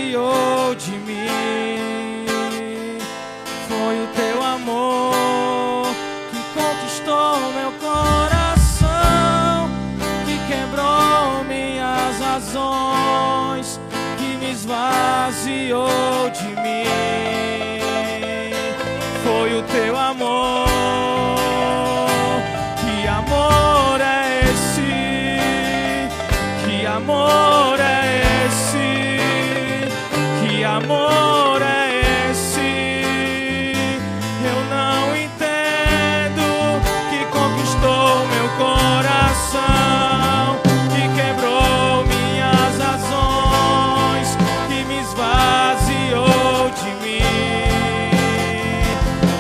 esvaziou de mim. Foi o teu amor que conquistou meu coração, que quebrou minhas razões, que me esvaziou de mim. Foi o teu amor. Que amor é esse? Que amor é esse? Que amor é esse? Eu não entendo. Que conquistou meu coração, que quebrou minhas razões, que me esvaziou de mim.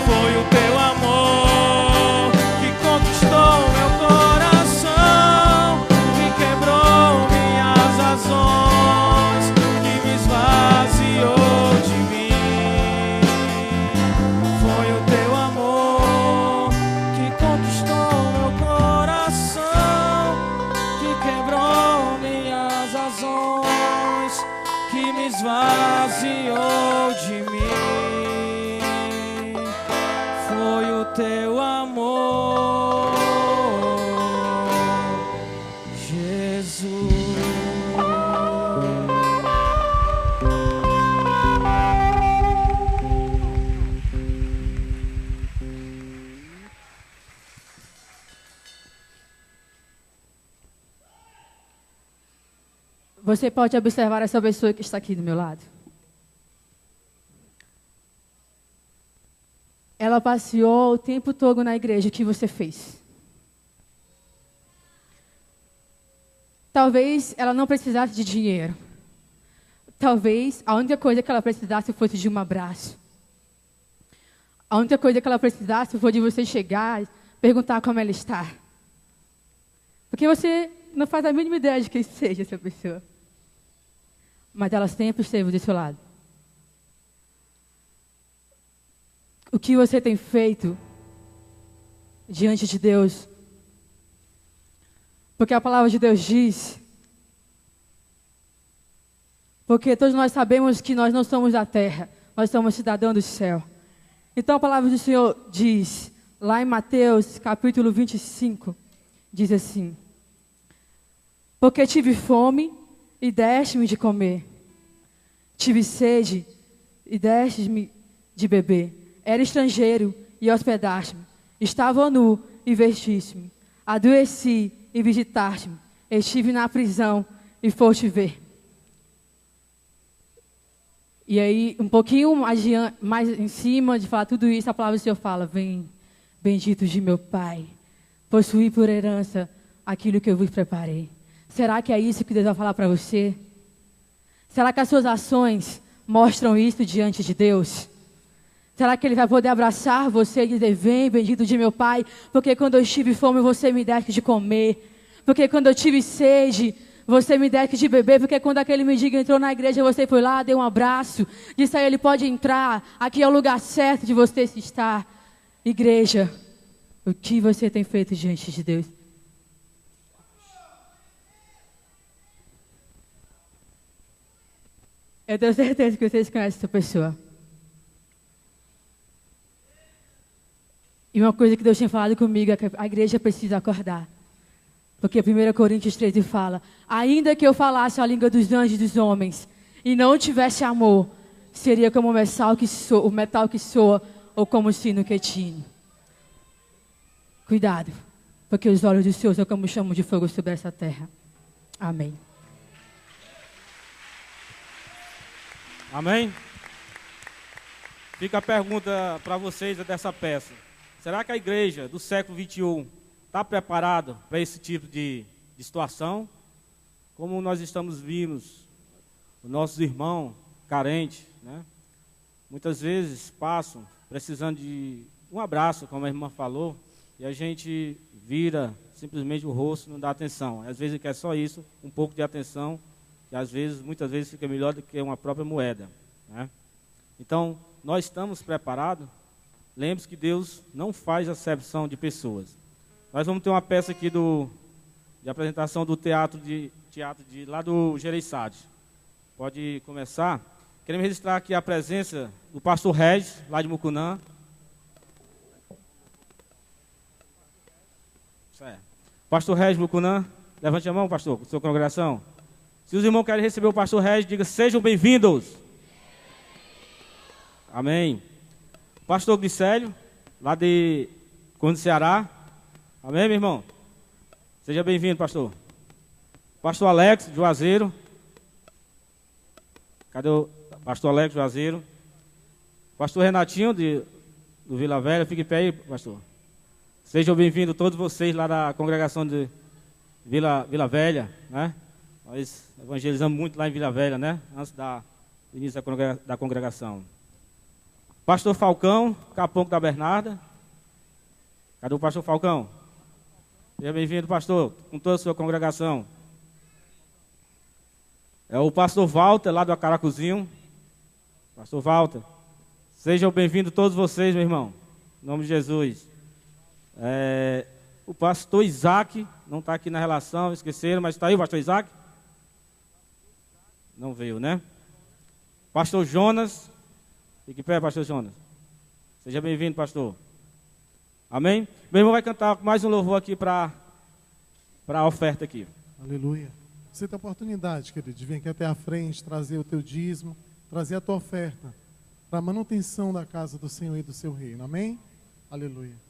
Foi o teu amor que conquistou meu coração, que quebrou minhas razões, que me esvaziou de mim. Foi o teu amor que conquistou meu coração, que quebrou minhas razões, que me esvaziou de mim. Foi o teu amor, Jesus. Você pode observar essa pessoa que está aqui do meu lado. Ela passeou o tempo todo na igreja. O que você fez? Talvez ela não precisasse de dinheiro. Talvez a única coisa que ela precisasse fosse de um abraço. A única coisa que ela precisasse foi de você chegar e perguntar como ela está. Porque você não faz a mínima ideia de quem seja essa pessoa. Mas ela sempre esteve do seu lado. O que você tem feito diante de Deus? Porque a palavra de Deus diz, porque todos nós sabemos que nós não somos da terra, nós somos cidadãos do céu. Então a palavra do Senhor diz, lá em Mateus capítulo 25, diz assim: porque tive fome e deste-me de comer, tive sede e deste-me de beber. Era estrangeiro e hospedaste-me. Estava nu e vestiste-me. Adoeci e visitaste-me. Estive na prisão e foste ver. E aí, um pouquinho mais em cima de falar tudo isso, a palavra do Senhor fala: vem, benditos de meu Pai, possuí por herança aquilo que eu vos preparei. Será que é isso que Deus vai falar para você? Será que as suas ações mostram isso diante de Deus? Será que Ele vai poder abraçar você e dizer: vem, bendito de meu Pai, porque quando eu tive fome, você me deste de comer. Porque quando eu tive sede, você me deste de beber. Porque quando aquele mendigo entrou na igreja, você foi lá, deu um abraço, disse a ele: pode entrar, aqui é o lugar certo de você se estar. Igreja, o que você tem feito diante de Deus? Eu tenho certeza que vocês conhecem essa pessoa. E uma coisa que Deus tinha falado comigo é que a igreja precisa acordar. Porque 1 Coríntios 13 fala: ainda que eu falasse a língua dos anjos e dos homens e não tivesse amor, seria como o metal que soa ou como o sino que tine. Cuidado, porque os olhos do Senhor são como chama de fogo sobre essa terra. Amém. Amém? Fica a pergunta para vocês dessa peça. Será que a igreja do século XXI está preparada para esse tipo de situação? Como nós estamos vimos, os nossos irmãos carentes, né? Muitas vezes passam precisando de um abraço, como a irmã falou, e a gente vira simplesmente o rosto, não dá atenção. Às vezes quer só isso, um pouco de atenção, e às vezes, muitas vezes fica melhor do que uma própria moeda, né? Então, nós estamos preparados? Lembre-se que Deus não faz acepção de pessoas. Nós vamos ter uma peça aqui de apresentação do teatro lá do Gereissati. Pode começar. Queremos registrar aqui a presença do pastor Regis, lá de Mucunã. Pastor Regis Mucunã, levante a mão, pastor, com sua congregação. Se os irmãos querem receber o pastor Regis, diga: sejam bem-vindos. Amém. Pastor Glicélio, lá de Conde Ceará. Amém, meu irmão? Seja bem-vindo, pastor. Pastor Alex, Juazeiro. Cadê o pastor Alex, Juazeiro? Pastor Renatinho, do Vila Velha. Fique em pé aí, pastor. Sejam bem-vindos todos vocês lá da congregação de Vila Velha, né? Nós evangelizamos muito lá em Vila Velha, né? Antes do início da congregação. Pastor Falcão, Caponco da Bernarda. Cadê o pastor Falcão? Seja bem-vindo, pastor, com toda a sua congregação. É o pastor Walter, lá do Acaracuzinho. Pastor Walter. Sejam bem-vindos todos vocês, meu irmão. Em nome de Jesus. O pastor Isaac, não está aqui na relação, esqueceram, mas está aí o pastor Isaac? Não veio, né? Pastor Jonas, fique em pé, pastor Jonas. Seja bem-vindo, pastor. Amém? Meu irmão vai cantar mais um louvor aqui para a oferta aqui. Aleluia. Você tem a oportunidade, querido, de vir aqui até a frente, trazer o teu dízimo, trazer a tua oferta para a manutenção da casa do Senhor e do seu reino. Amém? Aleluia.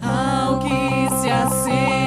Ao que se assenta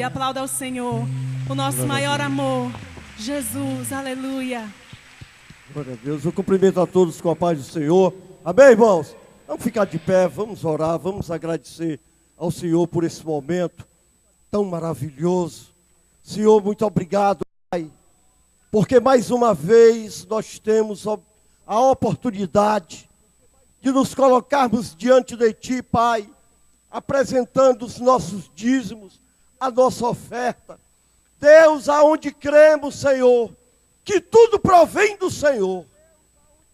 Aleluia. Aplauda ao Senhor. O nosso maior amor. Jesus. Aleluia. Glória a Deus. Eu cumprimento a todos com a paz do Senhor. Amém, irmãos? Vamos ficar de pé, vamos orar, vamos agradecer ao Senhor por esse momento tão maravilhoso. Senhor, muito obrigado, Pai, porque mais uma vez nós temos a oportunidade de nos colocarmos diante de Ti, Pai, apresentando os nossos dízimos, a nossa oferta. Deus, aonde cremos, Senhor, que tudo provém do Senhor.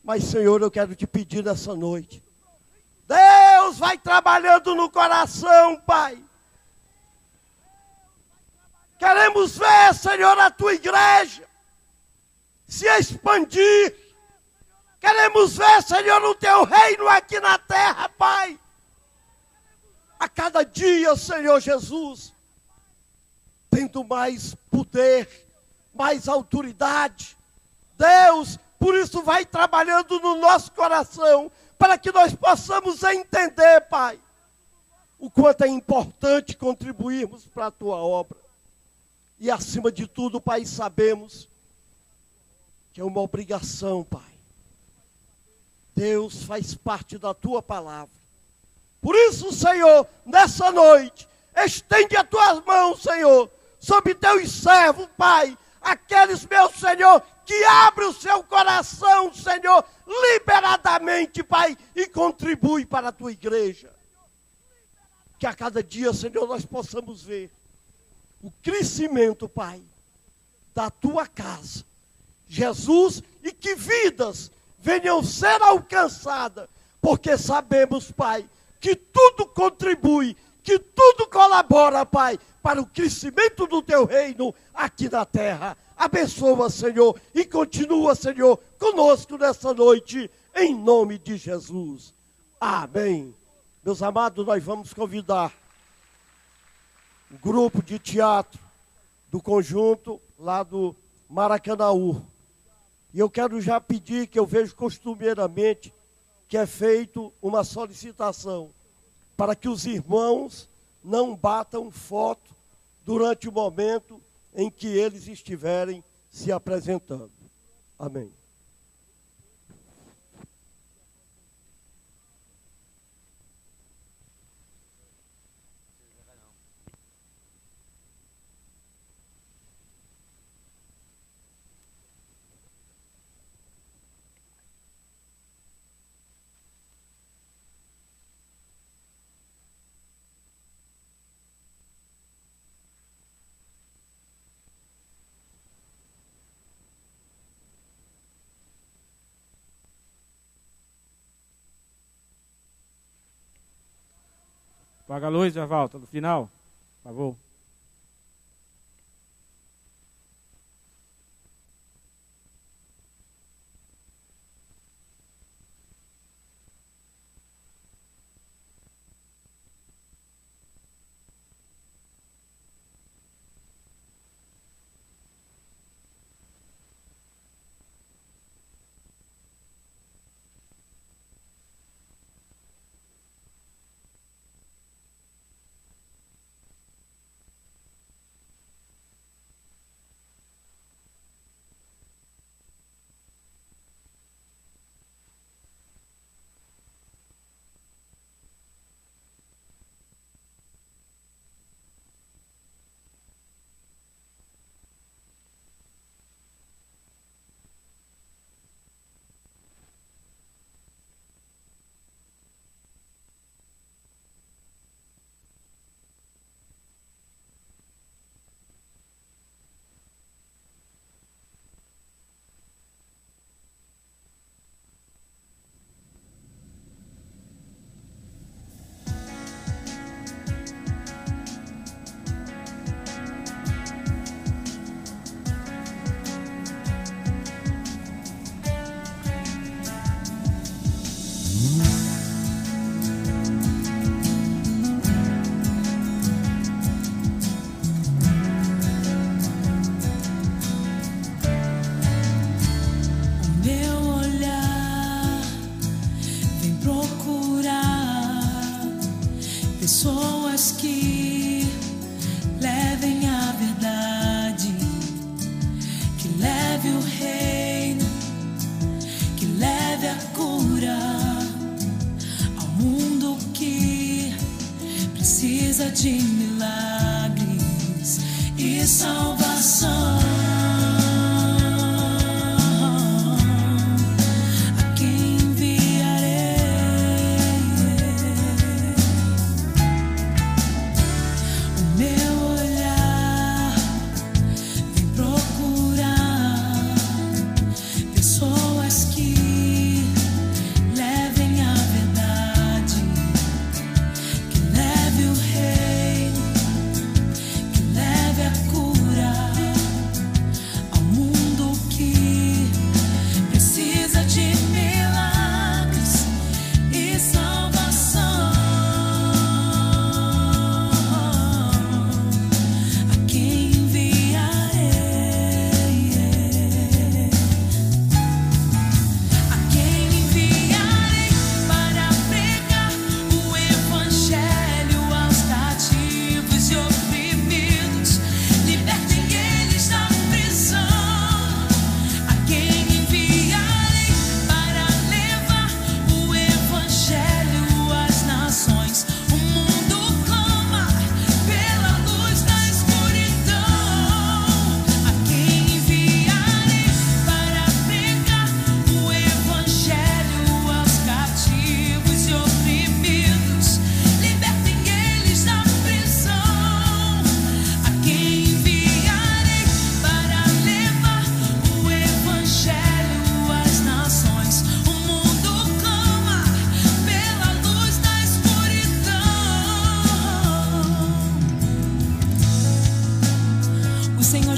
Mas, Senhor, eu quero te pedir nessa noite, Deus vai trabalhando no coração, Pai. Queremos ver, Senhor, a Tua igreja se expandir. Queremos ver, Senhor, o Teu reino aqui na terra, Pai. A cada dia, Senhor Jesus, tendo mais poder, mais autoridade. Deus, por isso vai trabalhando no nosso coração, para que nós possamos entender, Pai, o quanto é importante contribuirmos para a Tua obra. E acima de tudo, Pai, sabemos que é uma obrigação, Pai. Deus faz parte da Tua palavra. Por isso, Senhor, nessa noite, estende as Tuas mãos, Senhor, sobre Teus servos, Pai, aqueles, meu Senhor, que abrem o seu coração, Senhor, liberadamente, Pai, e contribui para a Tua igreja. Que a cada dia, Senhor, nós possamos ver o crescimento, Pai, da Tua casa, Jesus, e que vidas venham ser alcançadas, porque sabemos, Pai, que tudo contribui, que tudo colabora, Pai, para o crescimento do Teu reino aqui na terra. Abençoa, Senhor, e continua, Senhor, conosco nessa noite, em nome de Jesus. Amém. Meus amados, nós vamos convidar o grupo de teatro do conjunto lá do Maracanaú. E eu quero já pedir, que eu vejo costumeiramente, que é feito uma solicitação, para que os irmãos não batam foto durante o momento em que eles estiverem se apresentando. Amém. Apaga a luz, já volta, no final, por favor. salvação.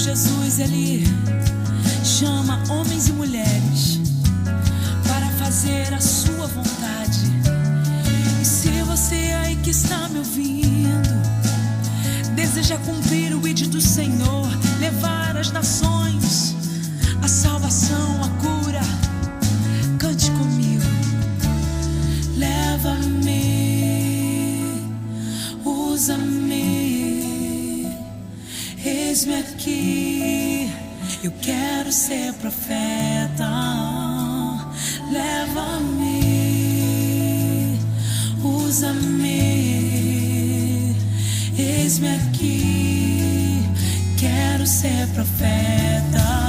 Jesus, Ele chama homens e mulheres para fazer a sua vontade. E se você aí que está me ouvindo deseja cumprir o ID do Senhor, levar as nações a salvação, a cura, cante comigo. Leva-me, usa-me, eis-me aqui, eu quero ser profeta. Leva-me, usa-me, eis-me aqui, quero ser profeta.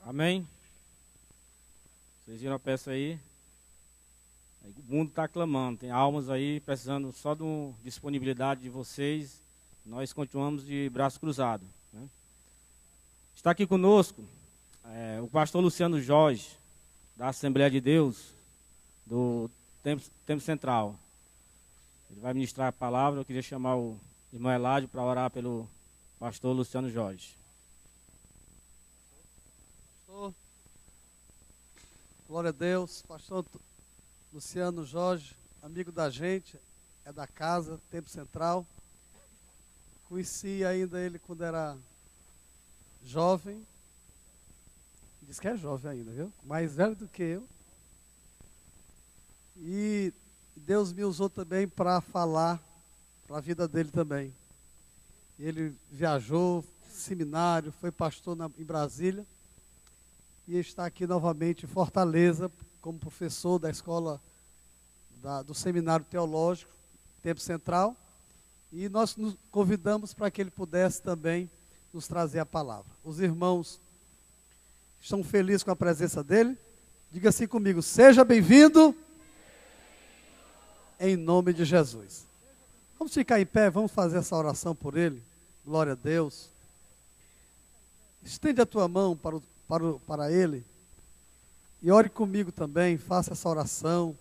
Amém? Vocês viram a peça aí? O mundo está clamando, tem almas aí precisando só de disponibilidade de vocês. Nós continuamos de braço cruzado, né? Está aqui conosco o pastor Luciano Jorge, da Assembleia de Deus, do Templo Central. Ele vai ministrar a palavra. Eu queria chamar o irmão Eládio para orar pelo pastor Luciano Jorge. Glória a Deus, pastor Luciano Jorge, amigo da gente, é da casa, Templo Central. Conheci ainda ele quando era jovem, diz que é jovem ainda, viu? Mais velho do que eu. E Deus me usou também para falar para a vida dele também. Ele viajou, seminário, foi pastor em Brasília. E está aqui novamente em Fortaleza, como professor da escola do Seminário Teológico, Templo Central. E nós nos convidamos para que ele pudesse também nos trazer a palavra. Os irmãos estão felizes com a presença dele? Diga assim comigo: seja bem-vindo, em nome de Jesus. Vamos ficar em pé, vamos fazer essa oração por ele. Glória a Deus. Estende a tua mão para ele. E ore comigo também, faça essa oração.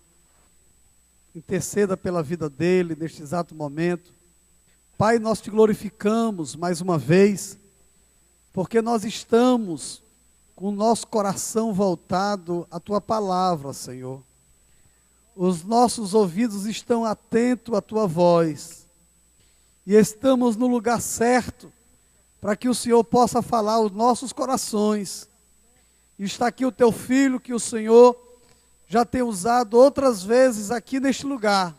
Interceda pela vida dele neste exato momento. Pai, nós te glorificamos mais uma vez, porque nós estamos com o nosso coração voltado à tua palavra, Senhor. Os nossos ouvidos estão atentos à tua voz. E estamos no lugar certo para que o Senhor possa falar aos nossos corações. E está aqui o teu filho que o Senhor já tem usado outras vezes aqui neste lugar.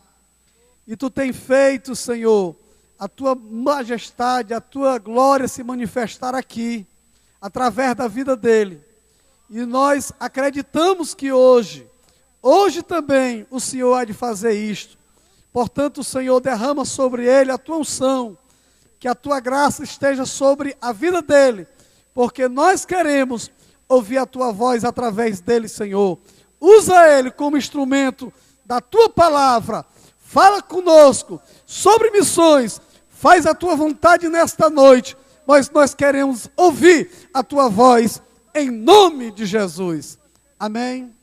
E tu tem feito, Senhor, a tua majestade, a tua glória se manifestar aqui, através da vida dele. E nós acreditamos que hoje também o Senhor há de fazer isto. Portanto, o Senhor derrama sobre ele a tua unção, que a tua graça esteja sobre a vida dele, porque nós queremos ouvir a tua voz através dele, Senhor. Usa ele como instrumento da tua palavra. Fala conosco sobre missões. Faz a tua vontade nesta noite. Mas nós queremos ouvir a tua voz em nome de Jesus. Amém.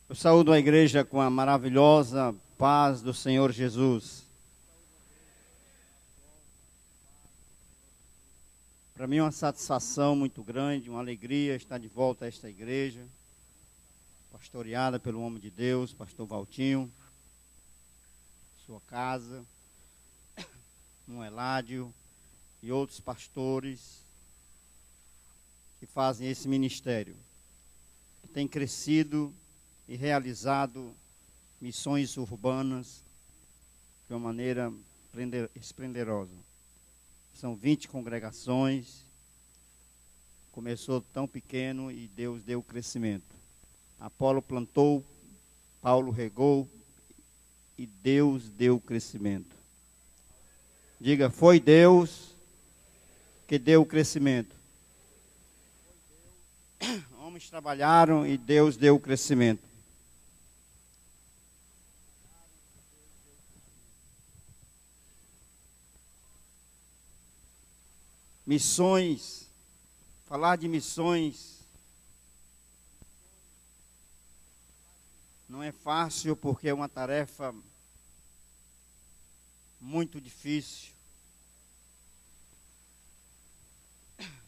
Eu saúdo a igreja com a maravilhosa paz do Senhor Jesus. Para mim é uma satisfação muito grande, uma alegria estar de volta a esta igreja, pastoreada pelo homem de Deus, pastor Valtinho, sua casa, um Eládio e outros pastores que fazem esse ministério, que tem crescido e realizado missões urbanas de uma maneira esplendorosa. São 20 congregações, começou tão pequeno e Deus deu crescimento. Apolo plantou, Paulo regou e Deus deu crescimento. Diga, foi Deus que deu o crescimento. Homens trabalharam e Deus deu o crescimento. Missões, falar de missões não é fácil porque é uma tarefa muito difícil.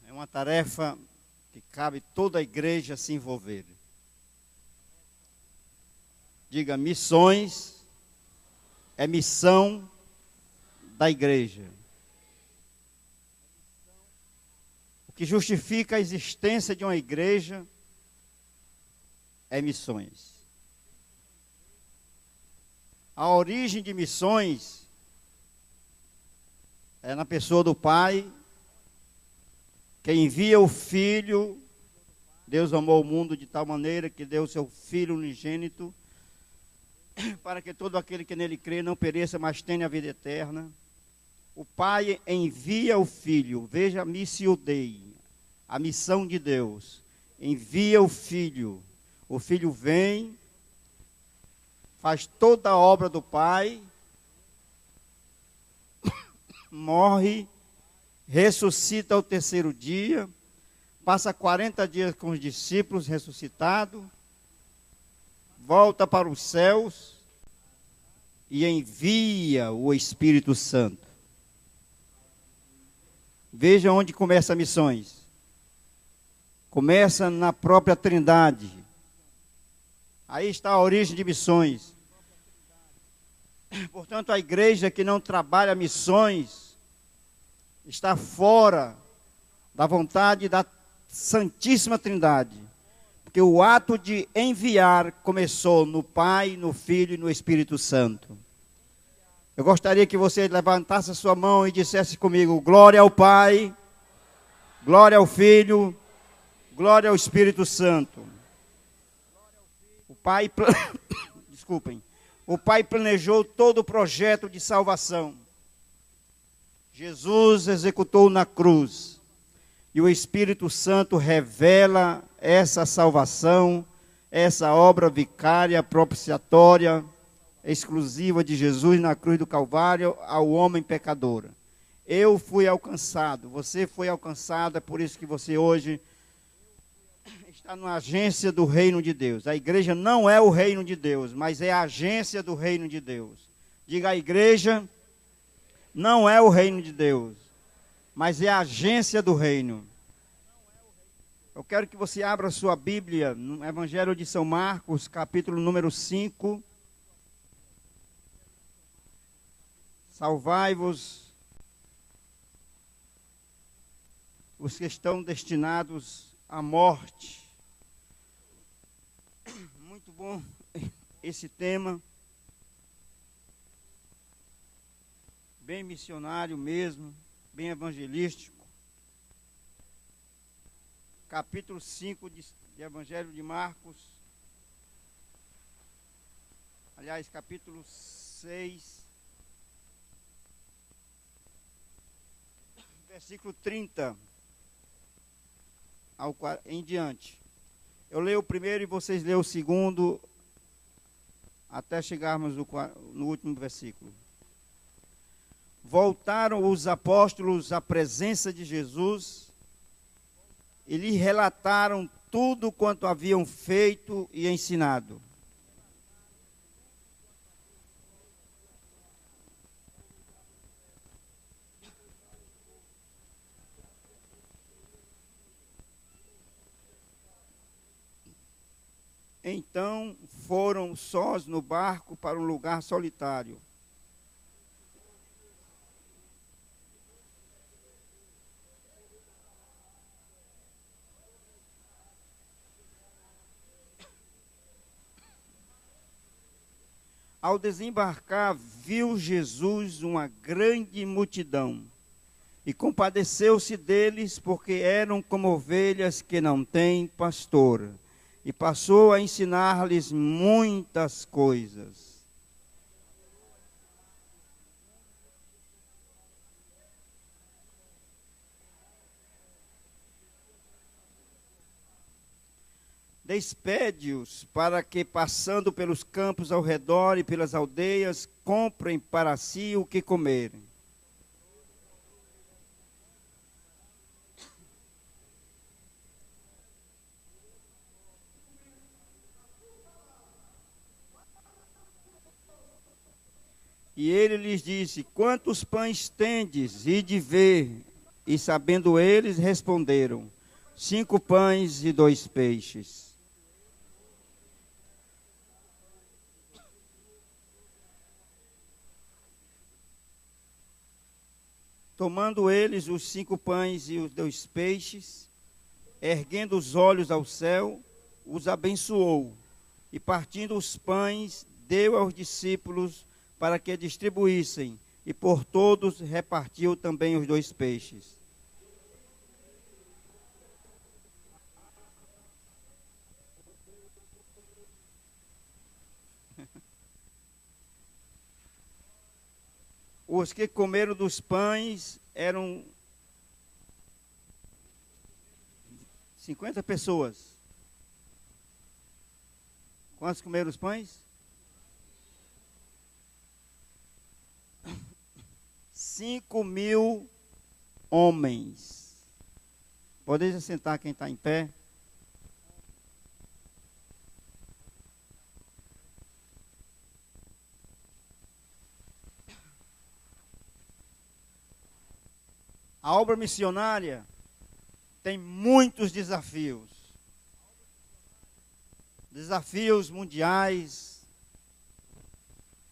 É uma tarefa que cabe toda a igreja se envolver. Diga, missões é missão da igreja. O que justifica a existência de uma igreja é missões. A origem de missões é na pessoa do Pai, que envia o Filho. Deus amou o mundo de tal maneira que deu o seu Filho unigênito, para que todo aquele que nele crê não pereça, mas tenha a vida eterna. O Pai envia o Filho. Veja, missio Dei, a missão de Deus. Envia o Filho. O Filho vem, faz toda a obra do Pai, morre, ressuscita ao terceiro dia, passa 40 dias com os discípulos ressuscitado, volta para os céus e envia o Espírito Santo. Veja onde começa as missões. Começa na própria Trindade. Aí está a origem de missões. Portanto, a igreja que não trabalha missões está fora da vontade da Santíssima Trindade. Porque o ato de enviar começou no Pai, no Filho e no Espírito Santo. Eu gostaria que você levantasse a sua mão e dissesse comigo: glória ao Pai, glória ao Filho, glória ao Espírito Santo. O Pai, desculpem, o Pai planejou todo o projeto de salvação. Jesus executou na cruz. E o Espírito Santo revela essa salvação, essa obra vicária, propiciatória, exclusiva de Jesus na cruz do Calvário ao homem pecador. Eu fui alcançado, você foi alcançado, é por isso que você hoje está na agência do reino de Deus. A igreja não é o reino de Deus, mas é a agência do reino de Deus. Diga, a igreja não é o reino de Deus, mas é a agência do reino. Eu quero que você abra sua Bíblia no Evangelho de São Marcos, capítulo número 5. Salvai-vos os que estão destinados à morte. Muito bom esse tema. Bem missionário mesmo, bem evangelístico. Capítulo 5 de Evangelho de Marcos. Aliás, capítulo 6. Versículo 30 em diante. Eu leio o primeiro e vocês leem o segundo, até chegarmos no último versículo. Voltaram os apóstolos à presença de Jesus e lhe relataram tudo quanto haviam feito e ensinado. Então foram sós no barco para um lugar solitário. Ao desembarcar, viu Jesus uma grande multidão e compadeceu-se deles, porque eram como ovelhas que não têm pastor. E passou a ensinar-lhes muitas coisas. Despede-os para que, passando pelos campos ao redor e pelas aldeias, comprem para si o que comerem. E ele lhes disse: quantos pães tendes? E de ver. E sabendo eles, responderam: 5 pães e 2 peixes. Tomando eles os 5 pães e os 2 peixes, erguendo os olhos ao céu, os abençoou. E partindo os pães, deu aos discípulos para que distribuíssem, e por todos repartiu também os 2 peixes. Os que comeram dos pães eram 50 pessoas. Quantos comeram os pães? 5.000 homens. Podem sentar quem está em pé. A obra missionária tem muitos desafios. Desafios mundiais,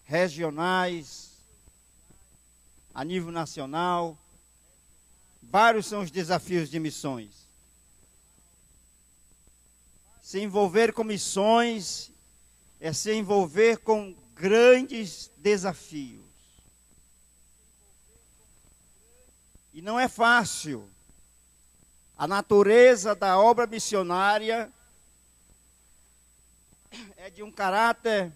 regionais, a nível nacional. Vários são os desafios de missões. Se envolver com missões é se envolver com grandes desafios. E não é fácil. A natureza da obra missionária é de um caráter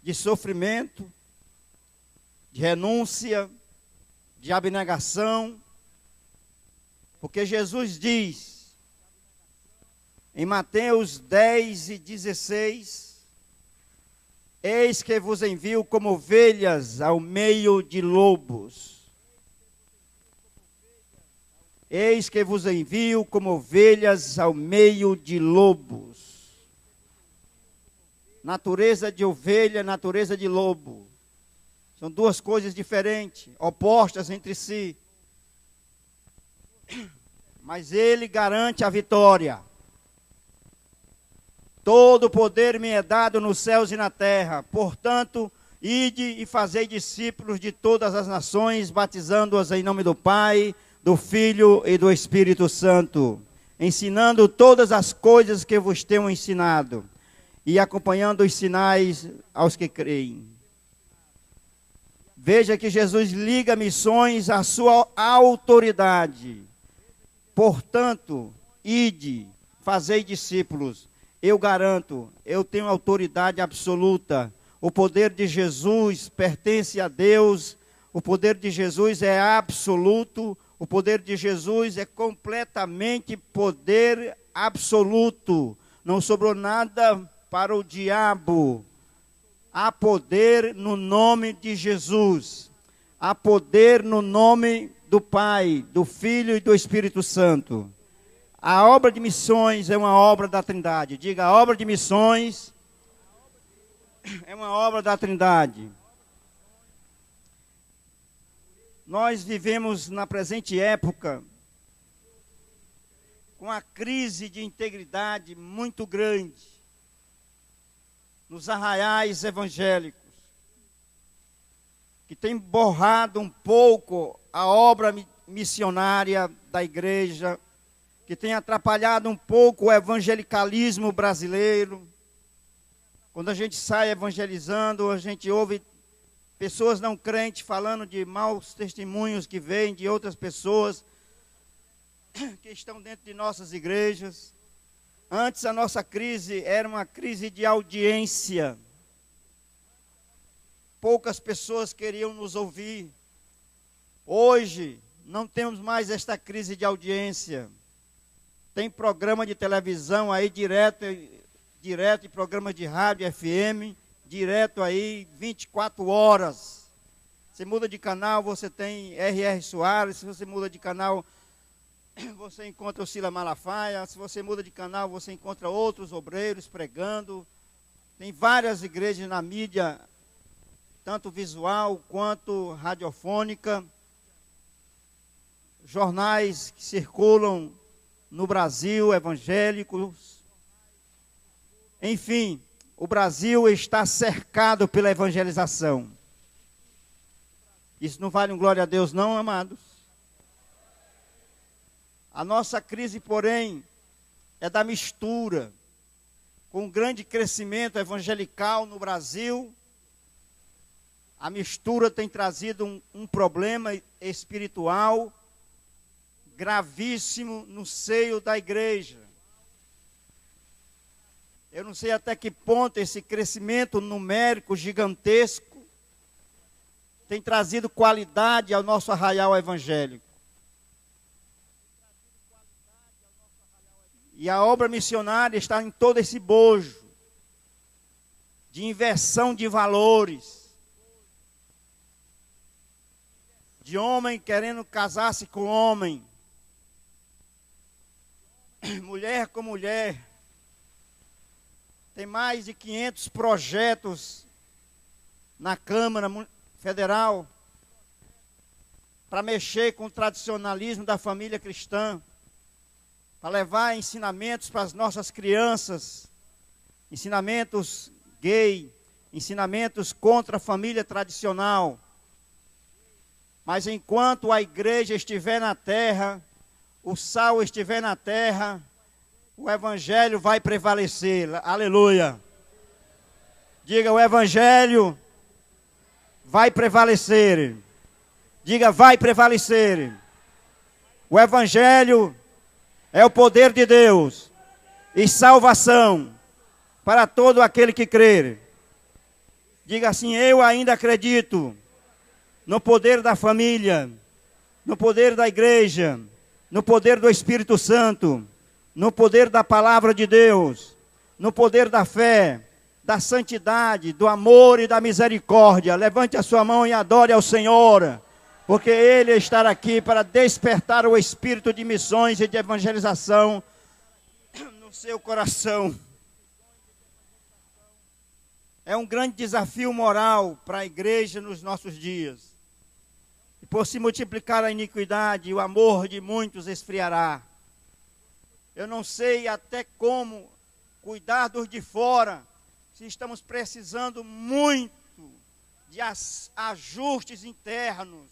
de sofrimento, de renúncia, de abnegação. Porque Jesus diz, em Mateus 10 e 16, Eis que vos envio como ovelhas ao meio de lobos. Eis que vos envio como ovelhas ao meio de lobos. Natureza de ovelha, natureza de lobo. São duas coisas diferentes, opostas entre si. Mas ele garante a vitória. Todo o poder me é dado nos céus e na terra. Portanto, ide e fazei discípulos de todas as nações, batizando-os em nome do Pai, do Filho e do Espírito Santo, ensinando todas as coisas que vos tenho ensinado, e acompanhando os sinais aos que creem. Veja que Jesus liga missões à sua autoridade. Portanto, ide, fazei discípulos. Eu garanto, eu tenho autoridade absoluta. O poder de Jesus pertence a Deus. O poder de Jesus é absoluto. O poder de Jesus é completamente poder absoluto. Não sobrou nada para o diabo. Há poder no nome de Jesus. Há poder no nome do Pai, do Filho e do Espírito Santo. A obra de missões é uma obra da Trindade. Diga, a obra de missões é uma obra da Trindade. Nós vivemos na presente época com uma crise de integridade muito grande nos arraiais evangélicos, que tem borrado um pouco a obra missionária da igreja, que tem atrapalhado um pouco o evangelicalismo brasileiro. Quando a gente sai evangelizando, a gente ouve pessoas não crentes falando de maus testemunhos que vêm de outras pessoas que estão dentro de nossas igrejas. Antes a nossa crise era uma crise de audiência. Poucas pessoas queriam nos ouvir. Hoje não temos mais esta crise de audiência. Tem programa de televisão aí direto em programas de rádio FM, direto aí 24 horas. Você muda de canal, você tem R.R. Soares. Se você muda de canal, você encontra o Sila Malafaia. Se você muda de canal, você encontra outros obreiros pregando. Tem várias igrejas na mídia, tanto visual quanto radiofônica. Jornais que circulam no Brasil, evangélicos. Enfim, o Brasil está cercado pela evangelização. Isso não vale um glória a Deus não, amados? A nossa crise, porém, é da mistura. Com um grande crescimento evangelical no Brasil, a mistura tem trazido um problema espiritual gravíssimo no seio da igreja. Eu não sei até que ponto esse crescimento numérico gigantesco tem trazido qualidade ao nosso arraial evangélico. E a obra missionária está em todo esse bojo de inversão de valores, de homem querendo casar-se com homem, mulher com mulher. Tem mais de 500 projetos na Câmara Federal para mexer com o tradicionalismo da família cristã, para levar ensinamentos para as nossas crianças, ensinamentos gay, ensinamentos contra a família tradicional. Mas enquanto a igreja estiver na terra, o sal estiver na terra, o evangelho vai prevalecer. Aleluia. Diga, o evangelho vai prevalecer. Diga, vai prevalecer. O evangelho é o poder de Deus e salvação para todo aquele que crer. Diga assim, eu ainda acredito no poder da família, no poder da igreja, no poder do Espírito Santo, no poder da palavra de Deus, no poder da fé, da santidade, do amor e da misericórdia. Levante a sua mão e adore ao Senhor, porque Ele está aqui para despertar o espírito de missões e de evangelização no seu coração. É um grande desafio moral para a igreja nos nossos dias. E por se multiplicar a iniquidade, o amor de muitos esfriará. Eu não sei até como cuidar dos de fora, se estamos precisando muito de ajustes internos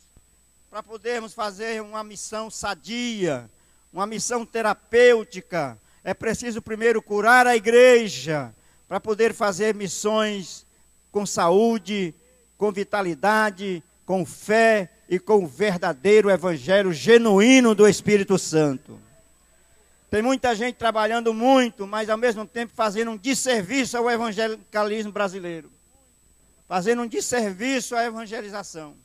para podermos fazer uma missão sadia, uma missão terapêutica. É preciso primeiro curar a igreja para poder fazer missões com saúde, com vitalidade, com fé e com o verdadeiro evangelho genuíno do Espírito Santo. Tem muita gente trabalhando muito, mas ao mesmo tempo fazendo um desserviço ao evangelicalismo brasileiro. Fazendo um desserviço à evangelização.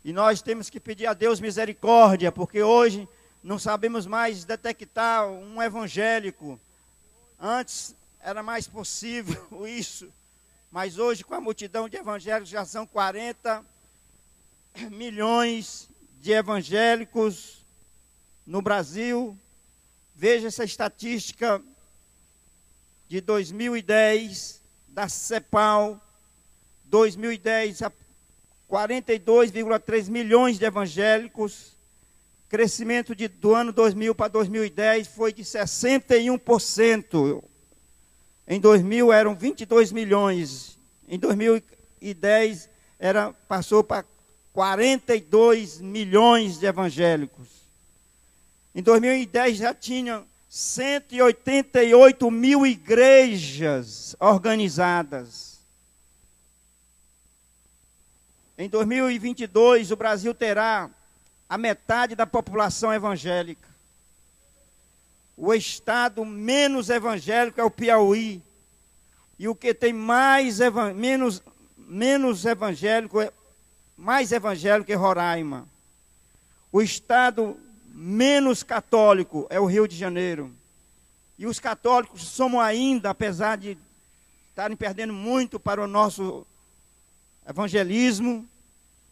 E nós temos que pedir a Deus misericórdia, porque hoje não sabemos mais detectar um evangélico. Antes era mais possível isso, mas hoje com a multidão de evangélicos já são 40 milhões de evangélicos no Brasil. Veja essa estatística de 2010, da CEPAL, 2010, 42,3 milhões de evangélicos. Crescimento do ano 2000 para 2010 foi de 61%. Em 2000 eram 22 milhões. Em 2010 passou para 42 milhões de evangélicos. Em 2010 já tinha 188 mil igrejas organizadas. Em 2022 o Brasil terá a metade da população evangélica. O estado menos evangélico é o Piauí. E o que tem mais evangélico é Roraima. O estado menos católico é o Rio de Janeiro. E os católicos somos ainda, apesar de estarem perdendo muito para o nosso evangelismo,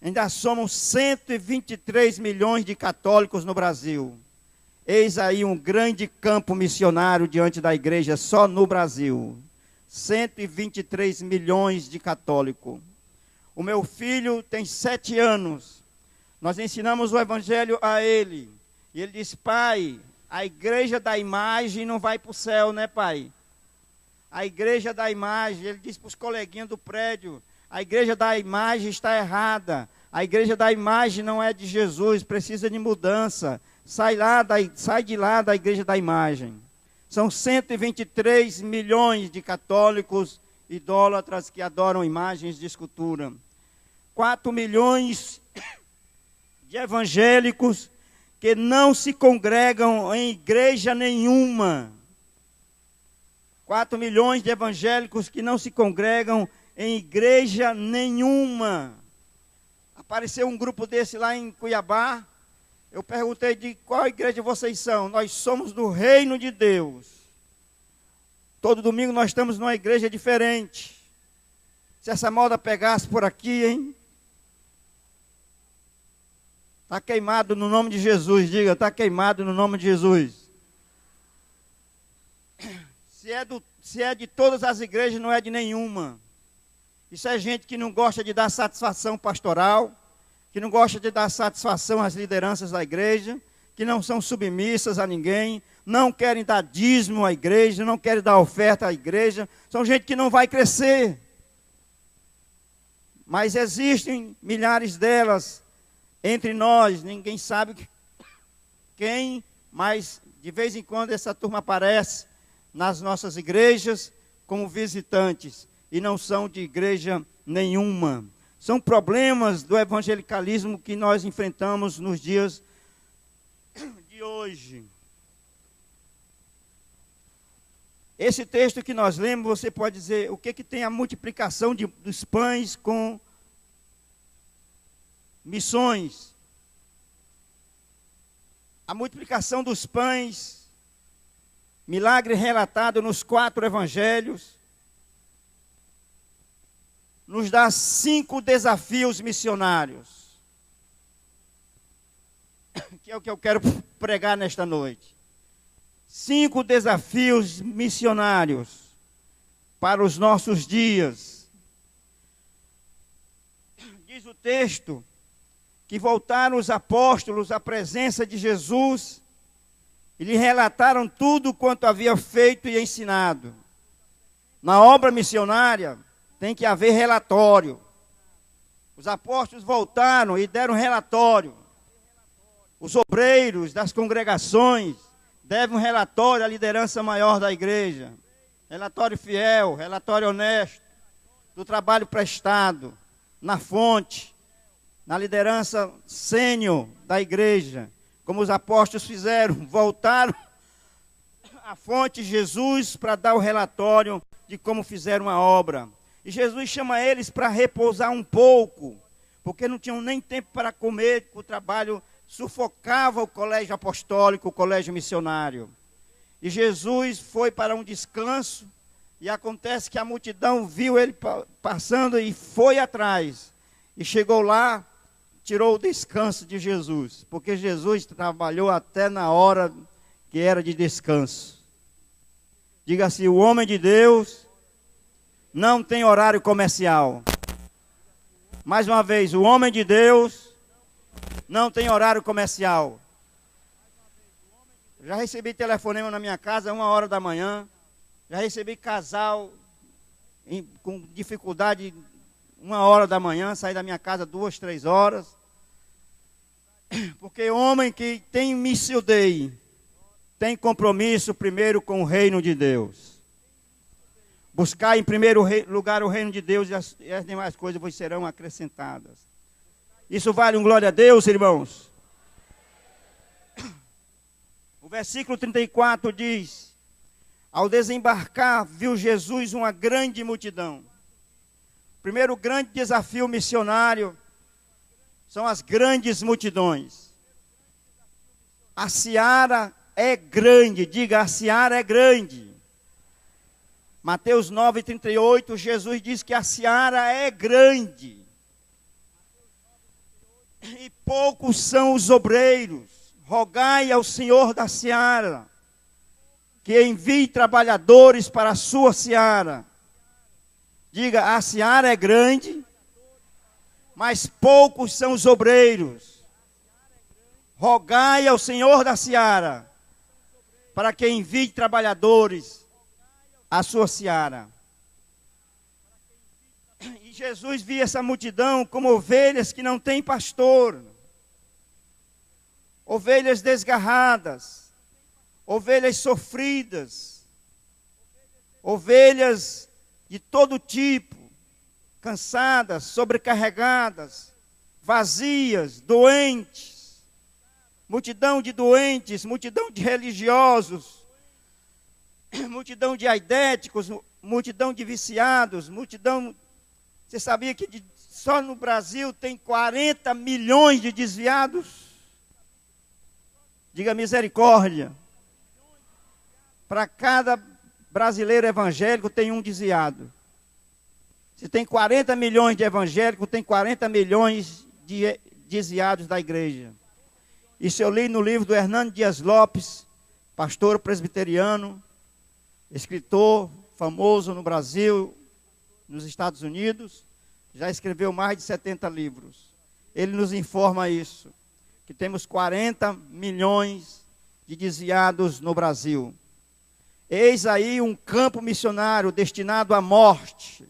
ainda somos 123 milhões de católicos no Brasil. Eis aí um grande campo missionário diante da igreja só no Brasil. 123 milhões de católicos. O meu filho tem 7 anos. Nós ensinamos o evangelho a ele. E ele disse: pai, a igreja da imagem não vai para o céu, né, pai? A igreja da imagem, ele disse para os coleguinhas do prédio, a igreja da imagem está errada. A igreja da imagem não é de Jesus, precisa de mudança. Sai de lá da igreja da imagem. São 123 milhões de católicos idólatras que adoram imagens de escultura. 4 milhões de evangélicos que não se congregam em igreja nenhuma. 4 milhões de evangélicos que não se congregam em igreja nenhuma. Apareceu um grupo desse lá em Cuiabá. Eu perguntei de qual igreja vocês são. Nós somos do reino de Deus. Todo domingo nós estamos numa igreja diferente. Se essa moda pegasse por aqui, hein? Está queimado no nome de Jesus. Diga, está queimado no nome de Jesus. Se é de todas as igrejas, não é de nenhuma. Isso é gente que não gosta de dar satisfação pastoral, que não gosta de dar satisfação às lideranças da igreja, que não são submissas a ninguém, não querem dar dízimo à igreja, não querem dar oferta à igreja. São gente que não vai crescer. Mas existem milhares delas entre nós, ninguém sabe quem, mas de vez em quando essa turma aparece nas nossas igrejas como visitantes e não são de igreja nenhuma. São problemas do evangelicalismo que nós enfrentamos nos dias de hoje. Esse texto que nós lemos, você pode dizer, o que tem a multiplicação dos pães com missões? A multiplicação dos pães, milagre relatado nos 4 evangelhos, nos dá 5 desafios missionários, que é o que eu quero pregar nesta noite. 5 desafios missionários para os nossos dias. Diz o texto que voltaram os apóstolos à presença de Jesus e lhe relataram tudo quanto havia feito e ensinado. Na obra missionária tem que haver relatório. Os apóstolos voltaram e deram relatório. Os obreiros das congregações devem um relatório à liderança maior da igreja. Relatório fiel, relatório honesto, do trabalho prestado, na fonte, na liderança sênior da igreja. Como os apóstolos fizeram, voltaram à fonte Jesus para dar o relatório de como fizeram a obra. E Jesus chama eles para repousar um pouco, porque não tinham nem tempo para comer, o trabalho sufocava o colégio apostólico, o colégio missionário. E Jesus foi para um descanso, e acontece que a multidão viu ele passando e foi atrás. E chegou lá, tirou o descanso de Jesus, porque Jesus trabalhou até na hora que era de descanso. Diga assim: o homem de Deus não tem horário comercial. Mais uma vez, o homem de Deus não tem horário comercial. Já recebi telefonema na minha casa 1h da manhã. Já recebi casal com dificuldade 1h da manhã, sair da minha casa 2, 3 horas. Porque homem que tem Mission Day tem compromisso primeiro com o reino de Deus. Buscar em primeiro lugar o reino de Deus e as demais coisas vos serão acrescentadas. Isso vale um glória a Deus, irmãos? O versículo 34 diz: ao desembarcar, viu Jesus uma grande multidão. Primeiro grande desafio missionário são as grandes multidões. A seara é grande, diga: a seara é grande. Mateus 9:38, Jesus diz que a seara é grande. E poucos são os obreiros. Rogai ao Senhor da seara que envie trabalhadores para a sua seara. Diga: a seara é grande, mas poucos são os obreiros. Rogai ao Senhor da seara para que envie trabalhadores à sua seara. E Jesus via essa multidão como ovelhas que não têm pastor, ovelhas desgarradas, ovelhas sofridas, ovelhas de todo tipo, cansadas, sobrecarregadas, vazias, doentes, multidão de doentes, multidão de religiosos, multidão de aidéticos, multidão de viciados, multidão... Você sabia que só no Brasil tem 40 milhões de desviados? Diga misericórdia. Para cada brasileiro evangélico tem um desviado. Se tem 40 milhões de evangélicos, tem 40 milhões de desviados da igreja. Isso eu li no livro do Hernando Dias Lopes, pastor presbiteriano, escritor famoso no Brasil, nos Estados Unidos, já escreveu mais de 70 livros. Ele nos informa isso, que temos 40 milhões de desviados no Brasil. Eis aí um campo missionário destinado à morte.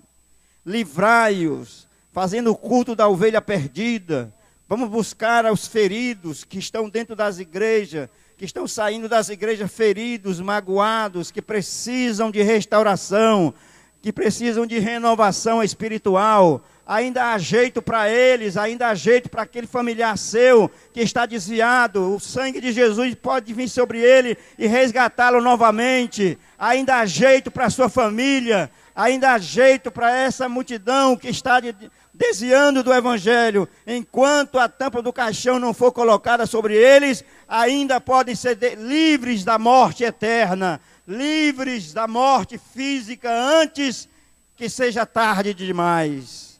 Livrai-os, fazendo o culto da ovelha perdida. Vamos buscar os feridos que estão dentro das igrejas, que estão saindo das igrejas feridos, magoados, que precisam de restauração, que precisam de renovação espiritual. Ainda há jeito para eles, ainda há jeito para aquele familiar seu que está desviado. O sangue de Jesus pode vir sobre ele e resgatá-lo novamente. Ainda há jeito para a sua família, ainda há jeito para essa multidão que está desviando do Evangelho. Enquanto a tampa do caixão não for colocada sobre eles, ainda podem ser livres da morte eterna, livres da morte física antes que seja tarde demais.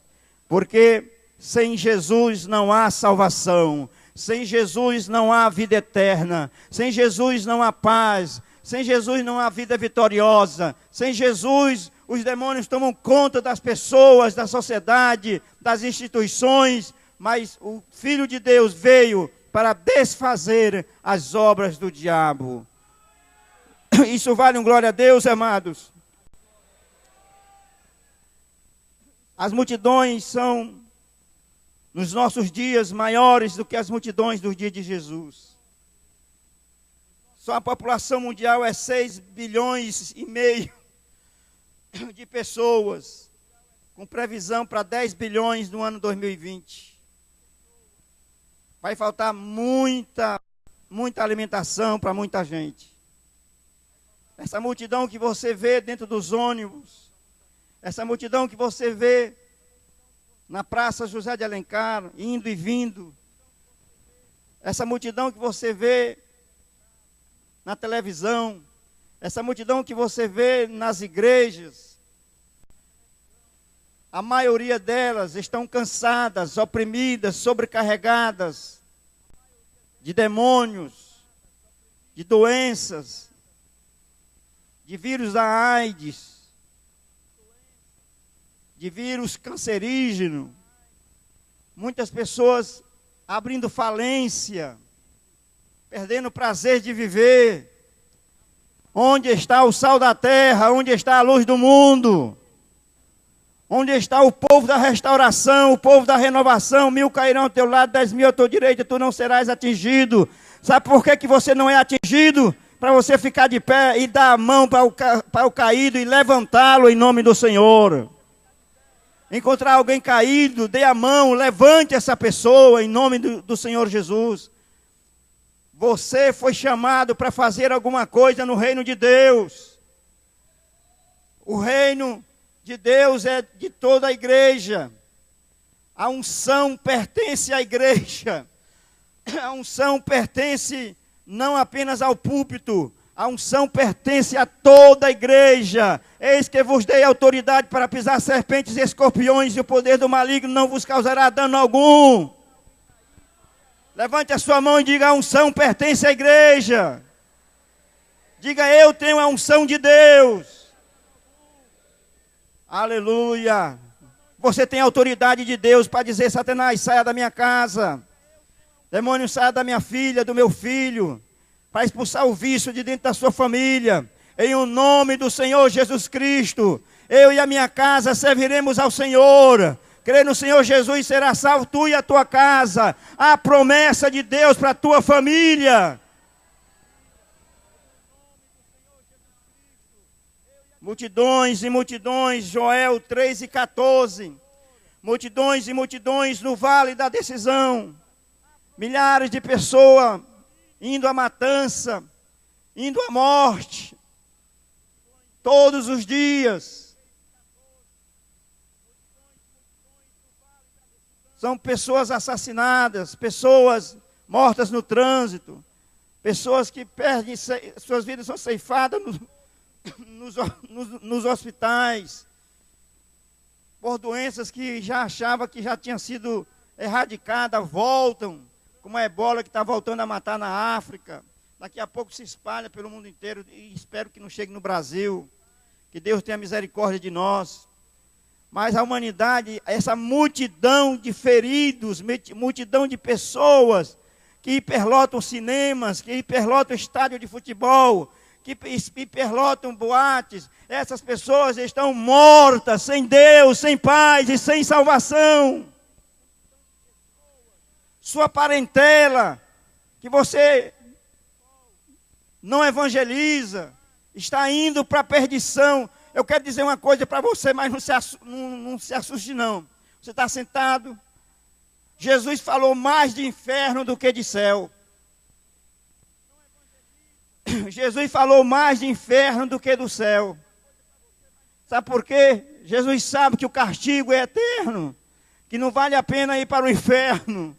Porque sem Jesus não há salvação, sem Jesus não há vida eterna, sem Jesus não há paz, sem Jesus não há vida vitoriosa, sem Jesus os demônios tomam conta das pessoas, da sociedade, das instituições, mas o Filho de Deus veio para desfazer as obras do diabo. Isso vale um glória a Deus, amados. As multidões são, nos nossos dias, maiores do que as multidões dos dias de Jesus. Só a população mundial é 6,5 bilhões de pessoas, com previsão para 10 bilhões no ano 2020. Vai faltar muita alimentação para muita gente. Essa multidão que você vê dentro dos ônibus, essa multidão que você vê na Praça José de Alencar, indo e vindo, essa multidão que você vê na televisão, essa multidão que você vê nas igrejas, a maioria delas estão cansadas, oprimidas, sobrecarregadas de demônios, de doenças, de vírus da AIDS, de vírus cancerígeno. Muitas pessoas abrindo falência, perdendo o prazer de viver. Onde está o sal da terra? Onde está a luz do mundo? Onde está o povo da restauração, o povo da renovação? 1000 cairão ao teu lado, 10.000 à tua direita, tu não serás atingido. Sabe por que você não é atingido? Para você ficar de pé e dar a mão para o caído e levantá-lo em nome do Senhor. Encontrar alguém caído, dê a mão, levante essa pessoa em nome do Senhor Jesus. Você foi chamado para fazer alguma coisa no reino de Deus. O reino de Deus é de toda a igreja. A unção pertence à igreja. A unção pertence não apenas ao púlpito. A unção pertence a toda a igreja. Eis que vos dei autoridade para pisar serpentes e escorpiões, e o poder do maligno não vos causará dano algum. Levante a sua mão e diga: a unção pertence à igreja. Diga: eu tenho a unção de Deus. Aleluia. Você tem a autoridade de Deus para dizer: Satanás, saia da minha casa. Demônio, saia da minha filha, do meu filho. Para expulsar o vício de dentro da sua família. Em o nome do Senhor Jesus Cristo, eu e a minha casa serviremos ao Senhor. Crê no Senhor Jesus, será salvo tu e a tua casa. A promessa de Deus para a tua família. Multidões e multidões, Joel 3:14. Multidões e multidões no vale da decisão. Milhares de pessoas indo à matança, indo à morte. Todos os dias. São pessoas assassinadas, pessoas mortas no trânsito, pessoas que perdem, suas vidas são ceifadas nos hospitais, por doenças que já achava que já tinham sido erradicadas, voltam, como a ebola que está voltando a matar na África. Daqui a pouco se espalha pelo mundo inteiro e espero que não chegue no Brasil. Que Deus tenha misericórdia de nós. Mas a humanidade, essa multidão de feridos, multidão de pessoas que hiperlotam cinemas, que hiperlotam estádio de futebol, que hiperlotam boates, essas pessoas estão mortas, sem Deus, sem paz e sem salvação. Sua parentela, que você não evangeliza, está indo para a perdição. Eu quero dizer uma coisa para você, mas não se assuste não. Você está sentado. Jesus falou mais de inferno do que de céu. Jesus falou mais de inferno do que do céu. Sabe por quê? Jesus sabe que o castigo é eterno, que não vale a pena ir para o inferno.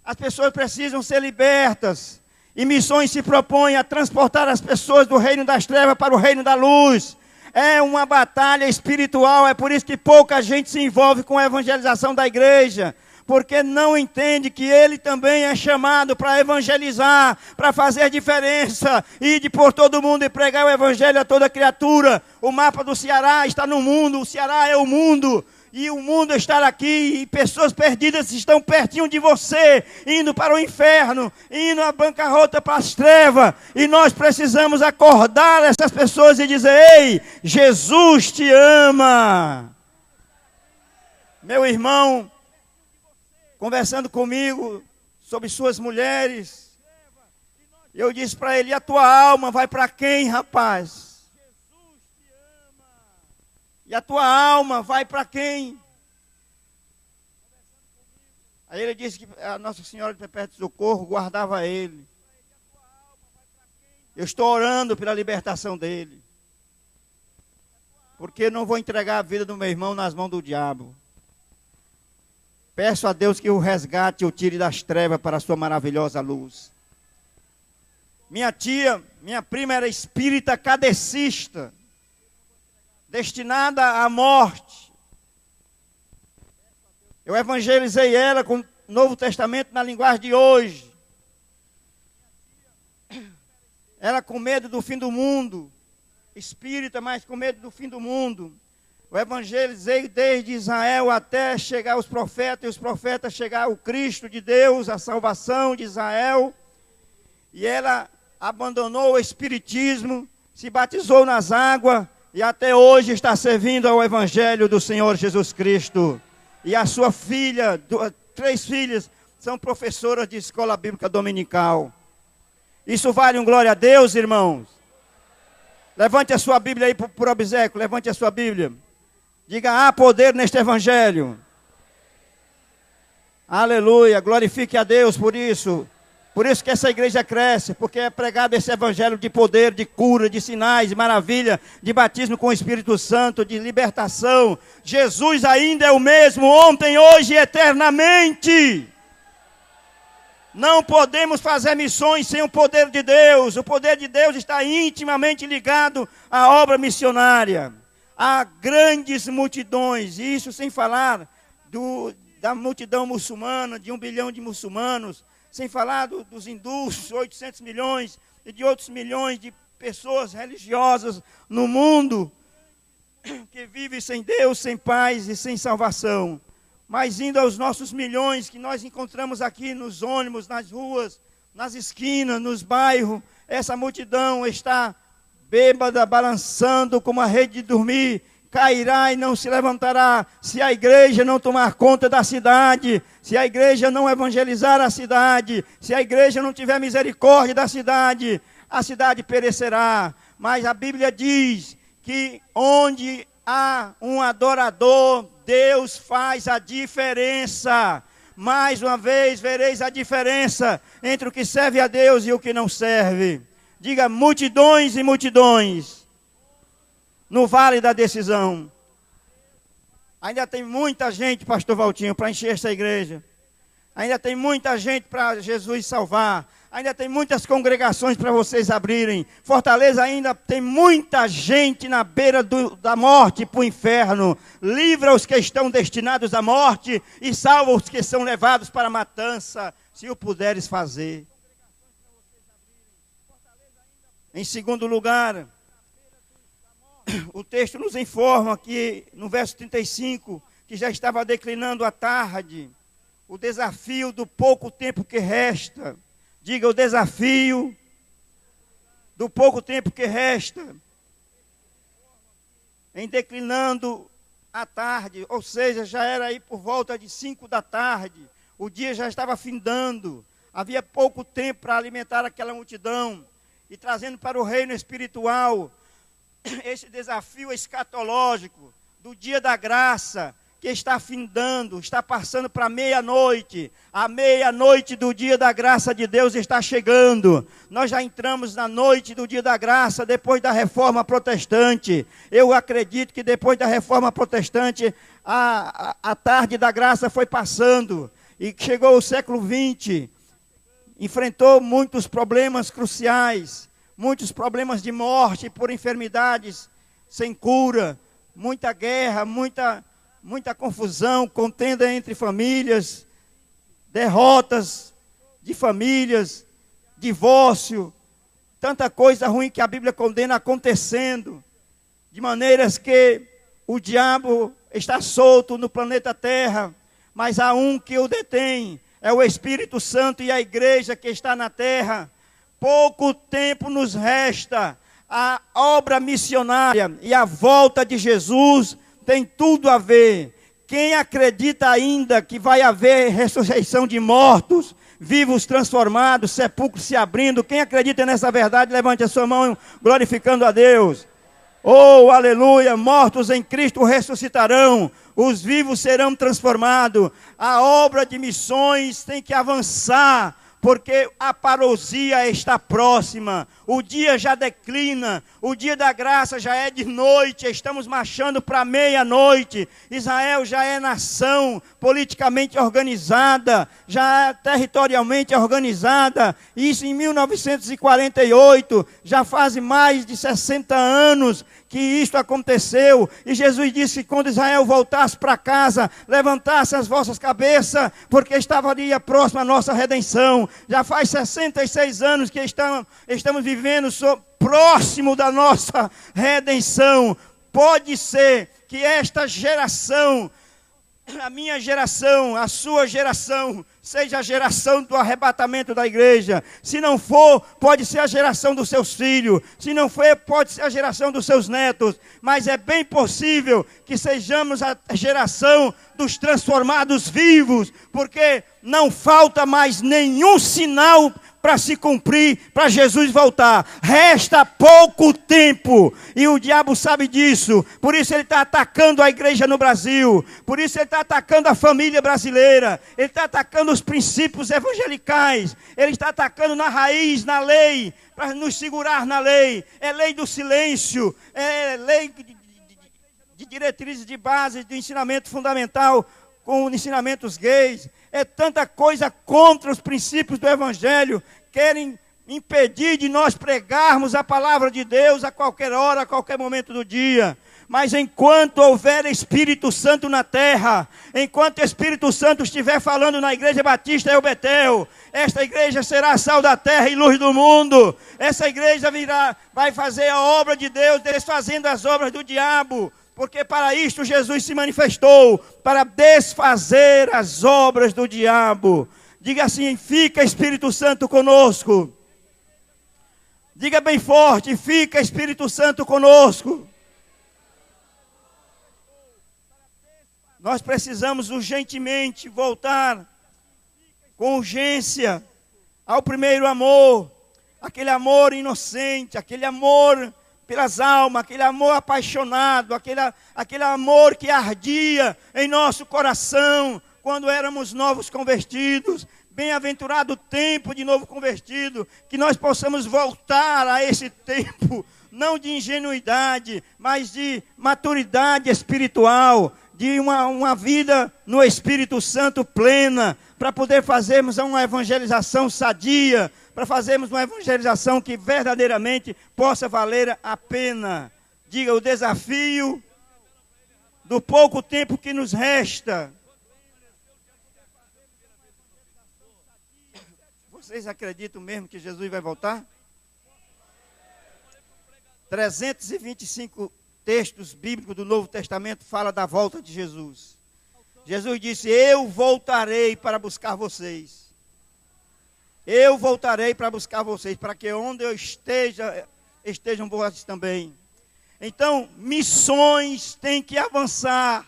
As pessoas precisam ser libertas. E missões se propõem a transportar as pessoas do reino das trevas para o reino da luz, É uma batalha espiritual, é por isso que pouca gente se envolve com a evangelização da igreja, porque não entende que ele também é chamado para evangelizar, para fazer diferença, ir por todo mundo e pregar o evangelho a toda criatura. O mapa do Ceará está no mundo, o Ceará é o mundo, e o mundo está aqui, e pessoas perdidas estão pertinho de você, indo para o inferno, indo à bancarrota, para as trevas, e nós precisamos acordar essas pessoas e dizer: ei, Jesus te ama. Meu irmão, conversando comigo sobre suas mulheres, eu disse para ele: e a tua alma vai para quem, rapaz? E a tua alma vai para quem? Aí ele disse que a Nossa Senhora de Perpétuo Socorro guardava ele. Eu estou orando pela libertação dele, porque não vou entregar a vida do meu irmão nas mãos do diabo. Peço a Deus que o resgate e o tire das trevas para a sua maravilhosa luz. Minha tia, minha prima era espírita kardecista, destinada à morte. Eu evangelizei ela com o Novo Testamento na linguagem de hoje. Ela com medo do fim do mundo, espírita, mas com medo do fim do mundo. Eu evangelizei desde Israel até chegar os profetas, e os profetas chegar o Cristo de Deus, a salvação de Israel. E ela abandonou o espiritismo, se batizou nas águas, e até hoje está servindo ao Evangelho do Senhor Jesus Cristo. E a sua filha, 3 filhas, são professoras de escola bíblica dominical. Isso vale um glória a Deus, irmãos? Levante a sua Bíblia aí por obséquio, levante a sua Bíblia. Diga: há poder neste Evangelho. Aleluia, glorifique a Deus por isso. Por isso que essa igreja cresce, porque é pregado esse evangelho de poder, de cura, de sinais, de maravilha, de batismo com o Espírito Santo, de libertação. Jesus ainda é o mesmo, ontem, hoje e eternamente. Não podemos fazer missões sem o poder de Deus. O poder de Deus está intimamente ligado à obra missionária. Há grandes multidões, e isso sem falar da multidão muçulmana, de 1 bilhão de muçulmanos, sem falar dos hindus, 800 milhões, e de outros milhões de pessoas religiosas no mundo, que vivem sem Deus, sem paz e sem salvação. Mas indo aos nossos milhões que nós encontramos aqui nos ônibus, nas ruas, nas esquinas, nos bairros, essa multidão está bêbada, balançando como a rede de dormir, cairá e não se levantará, se a igreja não tomar conta da cidade, se a igreja não evangelizar a cidade, se a igreja não tiver misericórdia da cidade, a cidade perecerá. Mas a Bíblia diz que onde há um adorador, Deus faz a diferença. Mais uma vez vereis a diferença entre o que serve a Deus e o que não serve. Diga: multidões e multidões no vale da decisão. Ainda tem muita gente, pastor Valtinho, para encher essa igreja. Ainda tem muita gente para Jesus salvar. Ainda tem muitas congregações para vocês abrirem. Fortaleza ainda tem muita gente na beira da morte para o inferno. Livra os que estão destinados à morte e salva os que são levados para a matança, se o puderes fazer. Em segundo lugar, o texto nos informa que no verso 35, que já estava declinando a tarde, o desafio do pouco tempo que resta. Diga: o desafio do pouco tempo que resta. Em declinando a tarde, ou seja, já era aí por volta de 5 da tarde, o dia já estava findando, havia pouco tempo para alimentar aquela multidão, e trazendo para o reino espiritual esse desafio escatológico do dia da graça, que está findando, está passando para meia-noite. A meia-noite do dia da graça de Deus está chegando. Nós já entramos na noite do dia da graça, depois da reforma protestante. Eu acredito que depois da reforma protestante, a tarde da graça foi passando. E chegou o século XX, enfrentou muitos problemas cruciais, muitos problemas de morte por enfermidades sem cura, muita guerra, muita confusão, contenda entre famílias, derrotas de famílias, divórcio, tanta coisa ruim que a Bíblia condena acontecendo, de maneiras que o diabo está solto no planeta Terra, mas há um que o detém, é o Espírito Santo e a igreja que está na terra. Pouco tempo nos resta. A obra missionária e a volta de Jesus tem tudo a ver. Quem acredita ainda que vai haver ressurreição de mortos, vivos transformados, sepulcros se abrindo, quem acredita nessa verdade, levante a sua mão glorificando a Deus. Oh, aleluia, mortos em Cristo ressuscitarão, os vivos serão transformados. A obra de missões tem que avançar, porque a parousia está próxima, o dia já declina, o dia da graça já é de noite, estamos marchando para meia-noite. Israel já é nação politicamente organizada, já é territorialmente organizada, isso em 1948, já faz mais de 60 anos que isto aconteceu, e Jesus disse que quando Israel voltasse para casa, levantasse as vossas cabeças, porque estaria próxima a nossa redenção. Já faz 66 anos que estamos vivendo próximo da nossa redenção. Pode ser que esta geração, a minha geração, a sua geração, seja a geração do arrebatamento da igreja. Se não for, pode ser a geração dos seus filhos. Se não for, pode ser a geração dos seus netos. Mas é bem possível que sejamos a geração dos transformados vivos, porque não falta mais nenhum sinal para se cumprir, para Jesus voltar. Resta pouco tempo, e o diabo sabe disso. Por isso ele está atacando a igreja no Brasil, por isso ele está atacando a família brasileira, ele está atacando os princípios evangelicais, ele está atacando na raiz, na lei, para nos segurar na lei. É lei do silêncio, é lei de diretrizes de base, de ensinamento fundamental, com ensinamentos gays. É tanta coisa contra os princípios do Evangelho. Querem impedir de nós pregarmos a palavra de Deus a qualquer hora, a qualquer momento do dia. Mas enquanto houver Espírito Santo na terra, enquanto o Espírito Santo estiver falando na Igreja Batista Elbetel, esta igreja será sal da terra e luz do mundo. Essa igreja vai fazer a obra de Deus, desfazendo as obras do diabo. Porque para isto Jesus se manifestou, para desfazer as obras do diabo. Diga assim: fica Espírito Santo conosco. Diga bem forte: fica Espírito Santo conosco. Nós precisamos urgentemente voltar com urgência ao primeiro amor. Aquele amor inocente, aquele amor pelas almas, aquele amor apaixonado, aquele amor que ardia em nosso coração quando éramos novos convertidos. Bem-aventurado o tempo de novo convertido, que nós possamos voltar a esse tempo, não de ingenuidade, mas de maturidade espiritual, de uma vida no Espírito Santo plena, para poder fazermos uma evangelização sadia, para fazermos uma evangelização que verdadeiramente possa valer a pena. Diga: o desafio do pouco tempo que nos resta. Vocês acreditam mesmo que Jesus vai voltar? 325 textos bíblicos do Novo Testamento falam da volta de Jesus. Jesus disse: eu voltarei para buscar vocês. Eu voltarei para buscar vocês, para que onde eu esteja, estejam vocês também. Então, missões têm que avançar.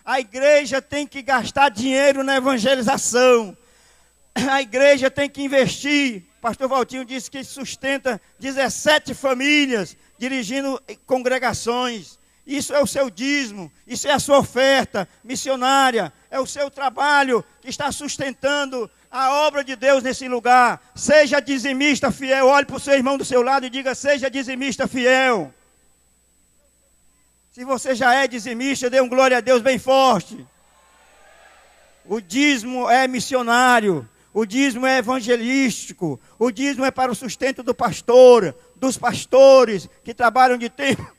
A igreja tem que gastar dinheiro na evangelização. A igreja tem que investir. Pastor Valtinho disse que sustenta 17 famílias, dirigindo congregações. Isso é o seu dízimo, isso é a sua oferta missionária, é o seu trabalho que está sustentando a obra de Deus nesse lugar. Seja dizimista fiel. Olhe para o seu irmão do seu lado e diga: seja dizimista fiel. Se você já é dizimista, dê um glória a Deus bem forte. O dízimo é missionário, o dízimo é evangelístico, o dízimo é para o sustento do pastor, dos pastores que trabalham de tempo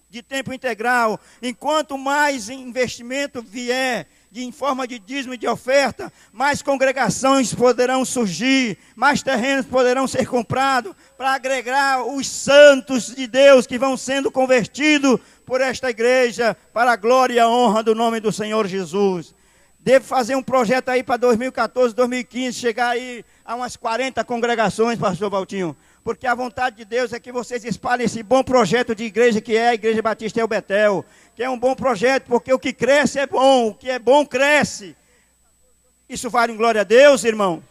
de tempo integral, enquanto mais investimento vier em forma de dízimo e de oferta, mais congregações poderão surgir, mais terrenos poderão ser comprados para agregar os santos de Deus que vão sendo convertidos por esta igreja, para a glória e a honra do nome do Senhor Jesus. Devo fazer um projeto aí para 2014, 2015, chegar aí a umas 40 congregações, pastor Valtinho, porque a vontade de Deus é que vocês espalhem esse bom projeto de igreja que é a Igreja Batista El Betel, que é um bom projeto, porque o que cresce é bom, o que é bom cresce. Isso vale glória a Deus, irmão?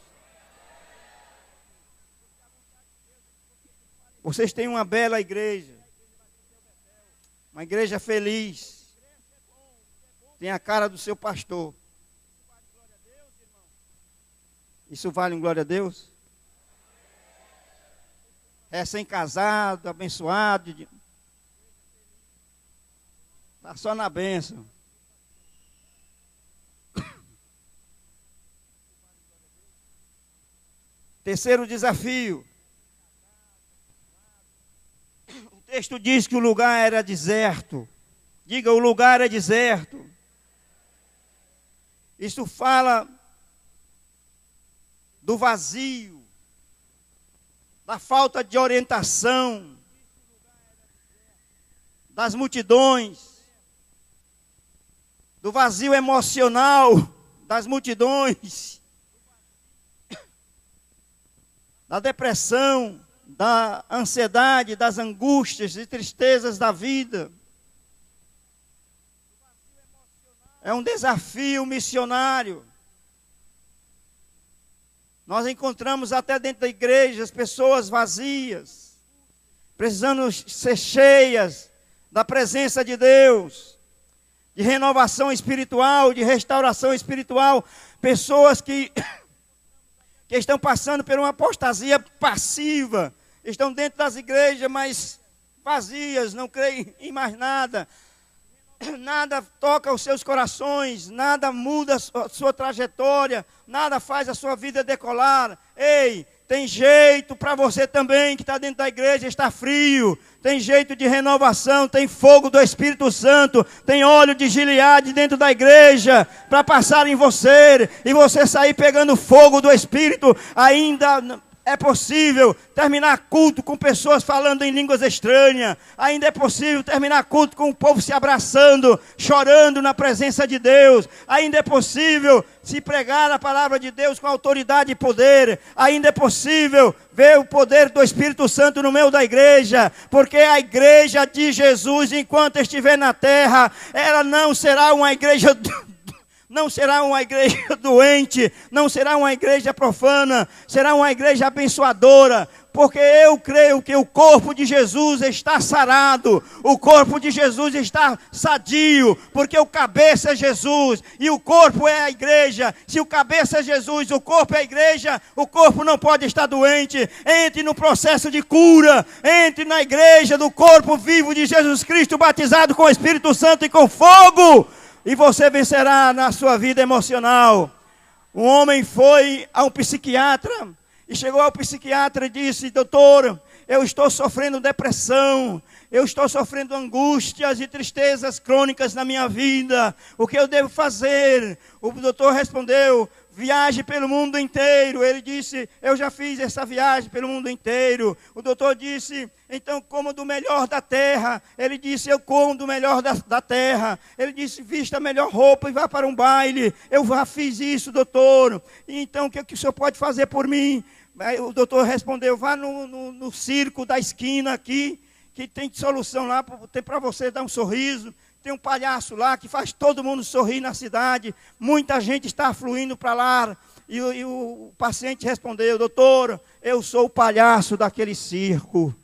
Vocês têm uma bela igreja, uma igreja feliz, tem a cara do seu pastor. Isso vale um glória a Deus? Recém-casado, abençoado, está só na bênção. Terceiro desafio. O texto diz que o lugar era deserto. Diga, o lugar é deserto. Isso fala do vazio, da falta de orientação, das multidões, do vazio emocional das multidões, da depressão, da ansiedade, das angústias e tristezas da vida. É um desafio missionário. Nós encontramos até dentro da igreja as pessoas vazias, precisando ser cheias da presença de Deus, de renovação espiritual, de restauração espiritual. Pessoas que estão passando por uma apostasia passiva, estão dentro das igrejas, mas vazias, não creem em mais nada. Nada toca os seus corações, nada muda a sua trajetória, nada faz a sua vida decolar. Ei, tem jeito para você também que está dentro da igreja, está frio. Tem jeito de renovação, tem fogo do Espírito Santo, tem óleo de Gileade dentro da igreja para passar em você. E você sair pegando fogo do Espírito. Ainda é possível terminar culto com pessoas falando em línguas estranhas. Ainda é possível terminar culto com o povo se abraçando, chorando na presença de Deus. Ainda é possível se pregar a palavra de Deus com autoridade e poder. Ainda é possível ver o poder do Espírito Santo no meio da igreja. Porque a igreja de Jesus, enquanto estiver na terra, ela não será uma igreja doente, não será uma igreja profana, será uma igreja abençoadora, porque eu creio que o corpo de Jesus está sarado, o corpo de Jesus está sadio, porque o cabeça é Jesus, e o corpo é a igreja. Se o cabeça é Jesus, o corpo é a igreja, o corpo não pode estar doente. Entre no processo de cura, entre na igreja do corpo vivo de Jesus Cristo, batizado com o Espírito Santo e com fogo, e você vencerá na sua vida emocional. Um homem foi a um psiquiatra e chegou ao psiquiatra e disse: doutor, eu estou sofrendo depressão, eu estou sofrendo angústias e tristezas crônicas na minha vida. O que eu devo fazer? O doutor respondeu: viaje pelo mundo inteiro. Ele disse: eu já fiz essa viagem pelo mundo inteiro. O doutor disse: então coma do melhor da terra. Ele disse: eu como do melhor da terra. Ele disse: vista a melhor roupa e vá para um baile. Eu já fiz isso, doutor. E então o que o senhor pode fazer por mim? Aí o doutor respondeu: vá no circo da esquina aqui, que tem solução lá, tem para você dar um sorriso. Tem um palhaço lá que faz todo mundo sorrir na cidade. Muita gente está afluindo para lá. E o paciente respondeu: doutor, eu sou o palhaço daquele circo.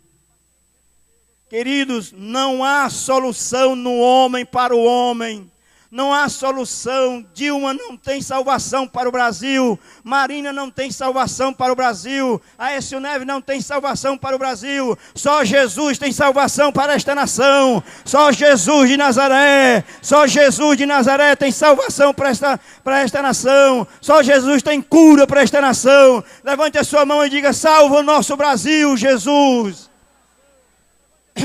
Queridos, não há solução no homem para o homem. Não há solução. Dilma não tem salvação para o Brasil. Marina não tem salvação para o Brasil. Aécio Neves não tem salvação para o Brasil. Só Jesus tem salvação para esta nação. Só Jesus de Nazaré. Só Jesus de Nazaré tem salvação para esta nação. Só Jesus tem cura para esta nação. Levante a sua mão e diga: salva o nosso Brasil, Jesus.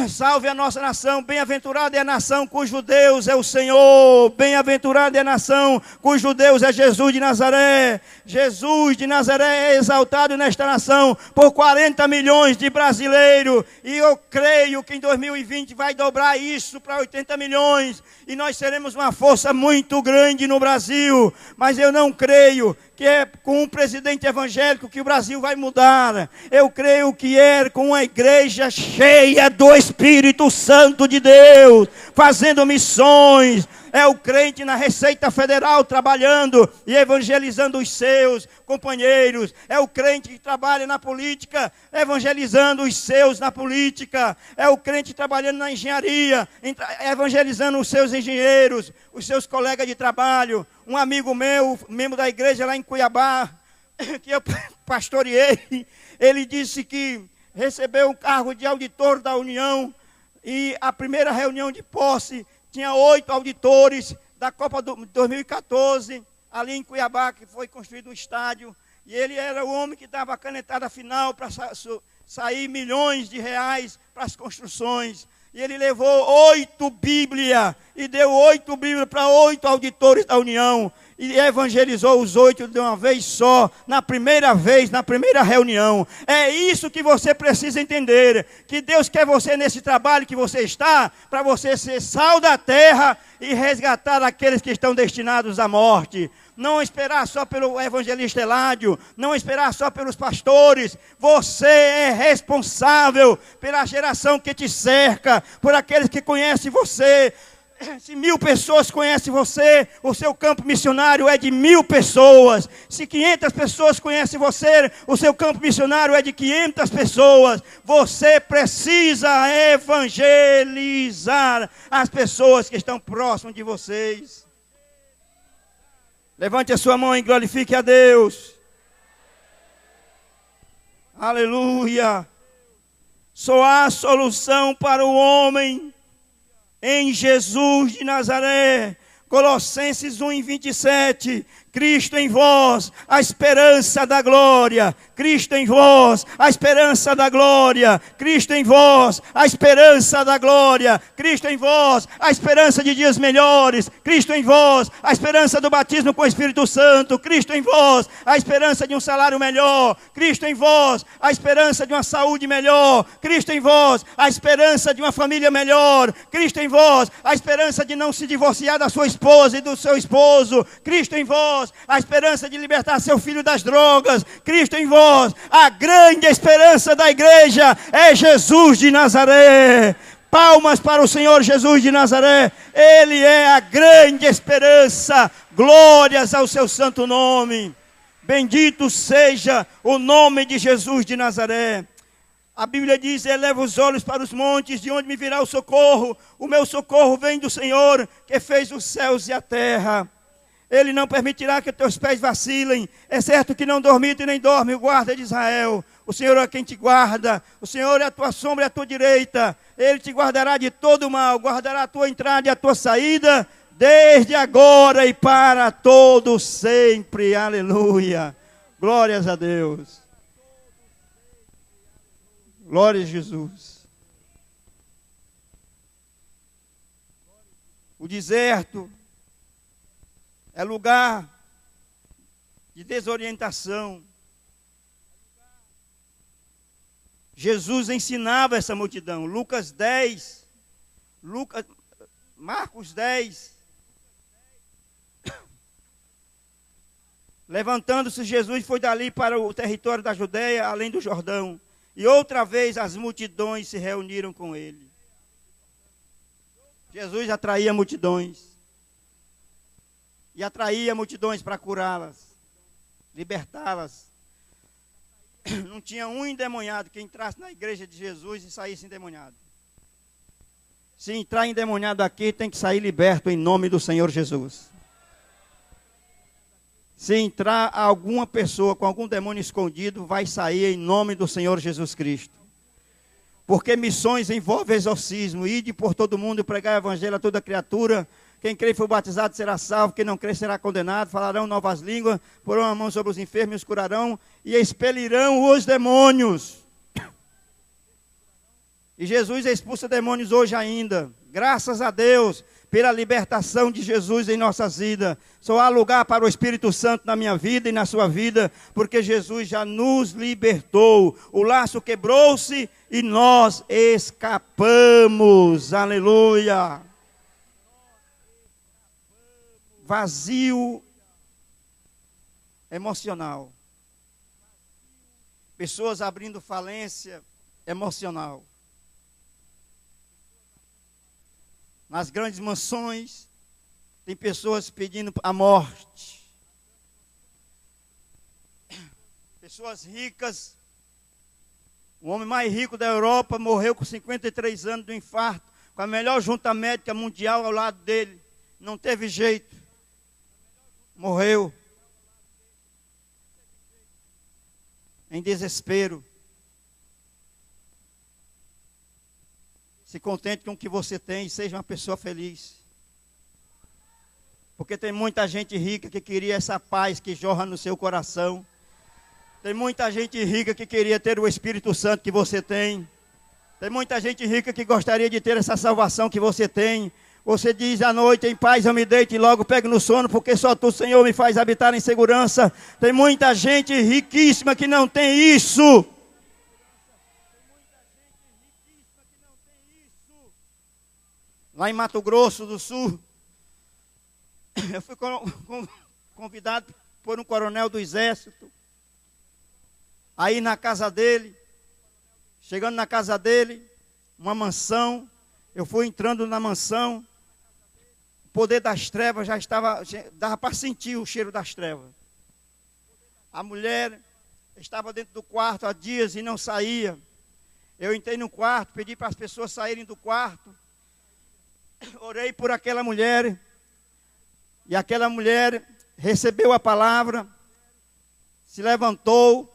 Salve a nossa nação, bem-aventurada é a nação cujo Deus é o Senhor, bem-aventurada é a nação cujo Deus é Jesus de Nazaré. Jesus de Nazaré é exaltado nesta nação por 40 milhões de brasileiros, e eu creio que em 2020 vai dobrar isso para 80 milhões, e nós seremos uma força muito grande no Brasil. Mas eu não creio que é com um presidente evangélico que o Brasil vai mudar. Eu creio que é com uma igreja cheia do Espírito Santo de Deus, fazendo missões. É o crente na Receita Federal trabalhando e evangelizando os seus companheiros. É o crente que trabalha na política, evangelizando os seus na política. É o crente trabalhando na engenharia, evangelizando os seus engenheiros, os seus colegas de trabalho. Um amigo meu, membro da igreja lá em Cuiabá, que eu pastoreei, ele disse que recebeu um cargo de auditor da União, e a primeira reunião de posse tinha 8 auditores da Copa do 2014, ali em Cuiabá, que foi construído um estádio, e ele era o homem que dava a canetada final para sair milhões de reais para as construções. E ele levou 8 Bíblias, e deu 8 Bíblias para 8 auditores da União, e evangelizou os 8 de uma vez só, na primeira vez, na primeira reunião. É isso que você precisa entender, que Deus quer você nesse trabalho que você está, para você ser sal da terra e resgatar aqueles que estão destinados à morte. Não esperar só pelo evangelista Eládio, não esperar só pelos pastores. Você é responsável pela geração que te cerca, por aqueles que conhecem você. Se 1000 pessoas conhecem você, o seu campo missionário é de 1000 pessoas. Se 500 pessoas conhecem você, o seu campo missionário é de 500 pessoas. Você precisa evangelizar as pessoas que estão próximas de vocês. Levante a sua mão e glorifique a Deus. Aleluia. Só há solução para o homem em Jesus de Nazaré. Colossenses 1:27. Cristo em vós, a esperança da glória. Cristo em vós, a esperança da glória. Cristo em vós, a esperança da glória. Cristo em vós, a esperança de dias melhores. Cristo em vós, a esperança do batismo com o Espírito Santo. Cristo em vós, a esperança de um salário melhor. Cristo em vós, a esperança de uma saúde melhor. Cristo em vós, a esperança de uma família melhor. Cristo em vós, a esperança de não se divorciar da sua esposa e do seu esposo. Cristo em vós, a esperança de libertar seu filho das drogas. Cristo em vós, a grande esperança da igreja é Jesus de Nazaré. Palmas para o Senhor Jesus de Nazaré. Ele é a grande esperança. Glórias ao seu santo nome. Bendito seja o nome de Jesus de Nazaré. A Bíblia diz: eleva os olhos para os montes, de onde me virá o socorro. O meu socorro vem do Senhor, que fez os céus e a terra. Ele não permitirá que teus pés vacilem. É certo que não dormite nem dorme o guarda de Israel. O Senhor é quem te guarda. O Senhor é a tua sombra e a tua direita. Ele te guardará de todo mal. Guardará a tua entrada e a tua saída, desde agora e para todo sempre. Aleluia. Glórias a Deus. Glória a Jesus. O deserto é lugar de desorientação. Jesus ensinava essa multidão. Marcos 10. Levantando-se, Jesus foi dali para o território da Judeia, além do Jordão. E outra vez as multidões se reuniram com ele. Jesus atraía multidões. E atraía multidões para curá-las, libertá-las. Não tinha um endemoniado que entrasse na igreja de Jesus e saísse endemoniado. Se entrar endemoniado aqui, tem que sair liberto em nome do Senhor Jesus. Se entrar alguma pessoa com algum demônio escondido, vai sair em nome do Senhor Jesus Cristo. Porque missões envolvem exorcismo. Ide por todo mundo e pregar o evangelho a toda criatura. Quem crê e for batizado será salvo, quem não crê será condenado. Falarão novas línguas, porão a mão sobre os enfermos e os curarão, e expelirão os demônios. E Jesus expulsa demônios hoje ainda. Graças a Deus pela libertação de Jesus em nossas vidas. Só há lugar para o Espírito Santo na minha vida e na sua vida, porque Jesus já nos libertou. O laço quebrou-se e nós escapamos. Aleluia. Vazio emocional. Pessoas abrindo falência emocional. Nas grandes mansões, tem pessoas pedindo a morte. Pessoas ricas. O homem mais rico da Europa morreu com 53 anos do infarto, com a melhor junta médica mundial ao lado dele. Não teve jeito. Morreu. Em desespero. Se contente com o que você tem e seja uma pessoa feliz. Porque tem muita gente rica que queria essa paz que jorra no seu coração. Tem muita gente rica que queria ter o Espírito Santo que você tem. Tem muita gente rica que gostaria de ter essa salvação que você tem. Você diz à noite, em paz eu me deito e logo pego no sono, porque só tu, Senhor, me faz habitar em segurança. Tem muita gente riquíssima que não tem isso. Lá em Mato Grosso do Sul, eu fui convidado por um coronel do exército. Aí na casa dele, chegando na casa dele, uma mansão, eu fui entrando na mansão, o poder das trevas já estava, dava para sentir o cheiro das trevas. A mulher estava dentro do quarto há dias e não saía. Eu entrei no quarto, pedi para as pessoas saírem do quarto. Orei por aquela mulher, e aquela mulher recebeu a palavra, se levantou,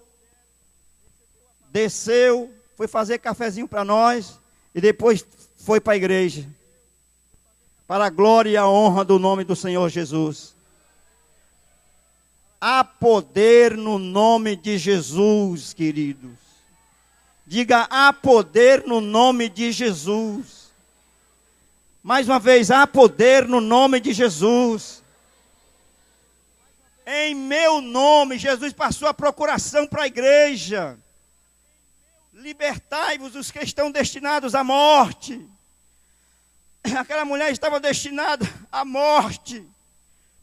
desceu, foi fazer cafezinho para nós, e depois foi para a igreja, para a glória e a honra do nome do Senhor Jesus. Há poder no nome de Jesus, queridos. Diga, há poder no nome de Jesus. Mais uma vez, há poder no nome de Jesus. Em meu nome, Jesus passou a procuração para a igreja. Libertai-vos os que estão destinados à morte. Aquela mulher estava destinada à morte,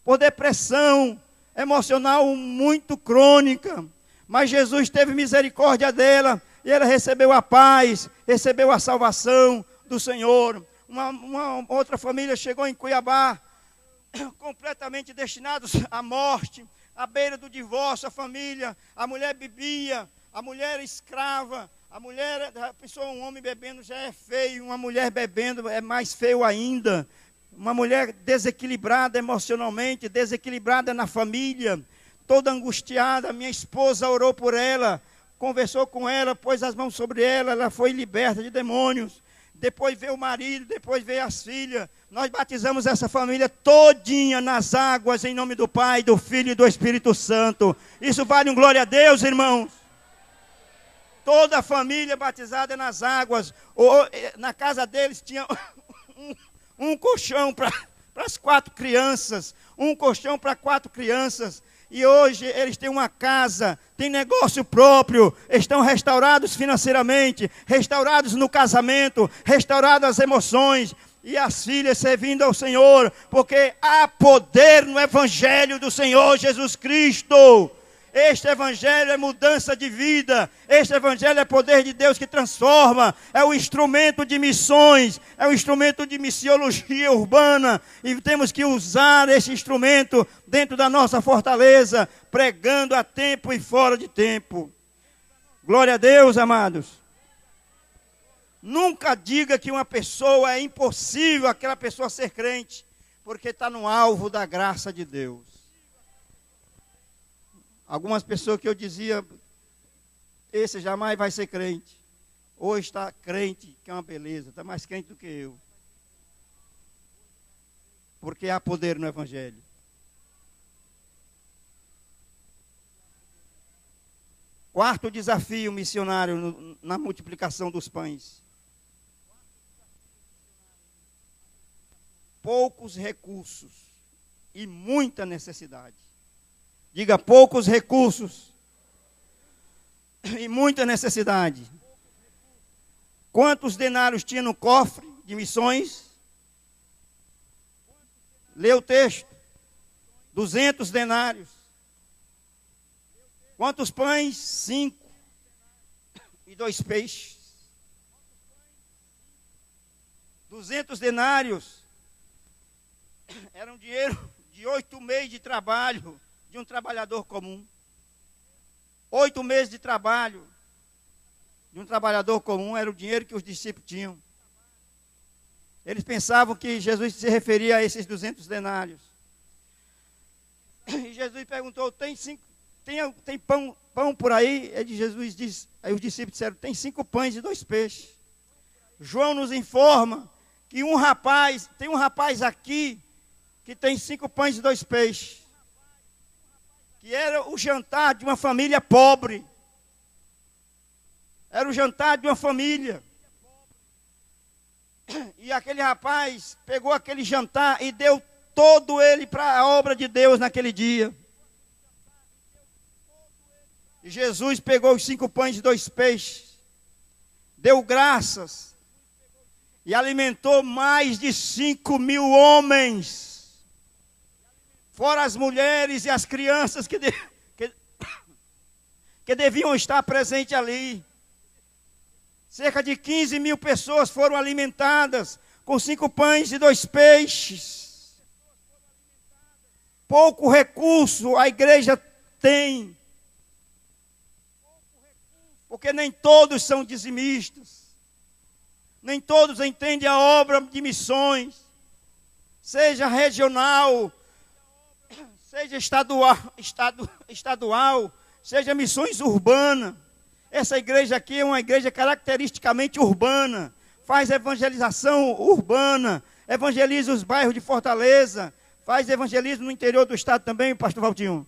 por depressão emocional muito crônica. Mas Jesus teve misericórdia dela, e ela recebeu a paz, recebeu a salvação do Senhor. Uma outra família chegou em Cuiabá, completamente destinados à morte, à beira do divórcio, a família, a mulher bebia, a mulher escrava, a pessoa, um homem bebendo já é feio, uma mulher bebendo é mais feio ainda, uma mulher desequilibrada emocionalmente, desequilibrada na família, toda angustiada. Minha esposa orou por ela, conversou com ela, pôs as mãos sobre ela, ela foi liberta de demônios. Depois veio o marido, depois veio as filhas. Nós batizamos essa família todinha nas águas, em nome do Pai, do Filho e do Espírito Santo. Isso vale um glória a Deus, irmãos. Toda a família batizada nas águas. Na casa deles tinha um colchão para as 4 crianças. Um colchão para 4 crianças. E hoje eles têm uma casa, têm negócio próprio, estão restaurados financeiramente, restaurados no casamento, restauradas as emoções, e as filhas servindo ao Senhor, porque há poder no Evangelho do Senhor Jesus Cristo. Este Evangelho é mudança de vida, este Evangelho é poder de Deus que transforma, é o instrumento de missões, é o instrumento de missiologia urbana, e temos que usar esse instrumento dentro da nossa fortaleza, pregando a tempo e fora de tempo. Glória a Deus, amados. Nunca diga que uma pessoa é impossível aquela pessoa ser crente, porque está no alvo da graça de Deus. Algumas pessoas que eu dizia, esse jamais vai ser crente. Hoje está crente, que é uma beleza, está mais crente do que eu. Porque há poder no Evangelho. Quarto desafio missionário na multiplicação dos pães. poucos recursos e muita necessidade. Diga, poucos recursos e muita necessidade. Quantos denários tinha no cofre de missões? Lê o texto. 200 denários. Quantos pães? 5. E 2 peixes. 200 denários. Era um dinheiro de 8 meses de trabalho de um trabalhador comum. 8 meses de trabalho de um trabalhador comum era o dinheiro que os discípulos tinham. Eles pensavam que Jesus se referia a esses 200 denários. E Jesus perguntou, tem pão por aí? Jesus disse, aí os discípulos disseram, tem 5 pães e 2 peixes. João nos informa que tem um rapaz aqui que tem 5 pães e 2 peixes. Que era o jantar de uma família pobre. Era o jantar de uma família. E aquele rapaz pegou aquele jantar e deu todo ele para a obra de Deus naquele dia. E Jesus pegou os 5 pães e 2 peixes, deu graças e alimentou mais de 5.000 homens. Fora as mulheres e as crianças que deviam estar presentes ali. Cerca de 15.000 pessoas foram alimentadas com 5 pães e 2 peixes. Pouco recurso a igreja tem. Porque nem todos são dizimistas. Nem todos entendem a obra de missões. Seja regional, seja estadual, seja missões urbanas. Essa igreja aqui é uma igreja caracteristicamente urbana. Faz evangelização urbana. Evangeliza os bairros de Fortaleza. Faz evangelismo no interior do estado também, pastor Valdinho.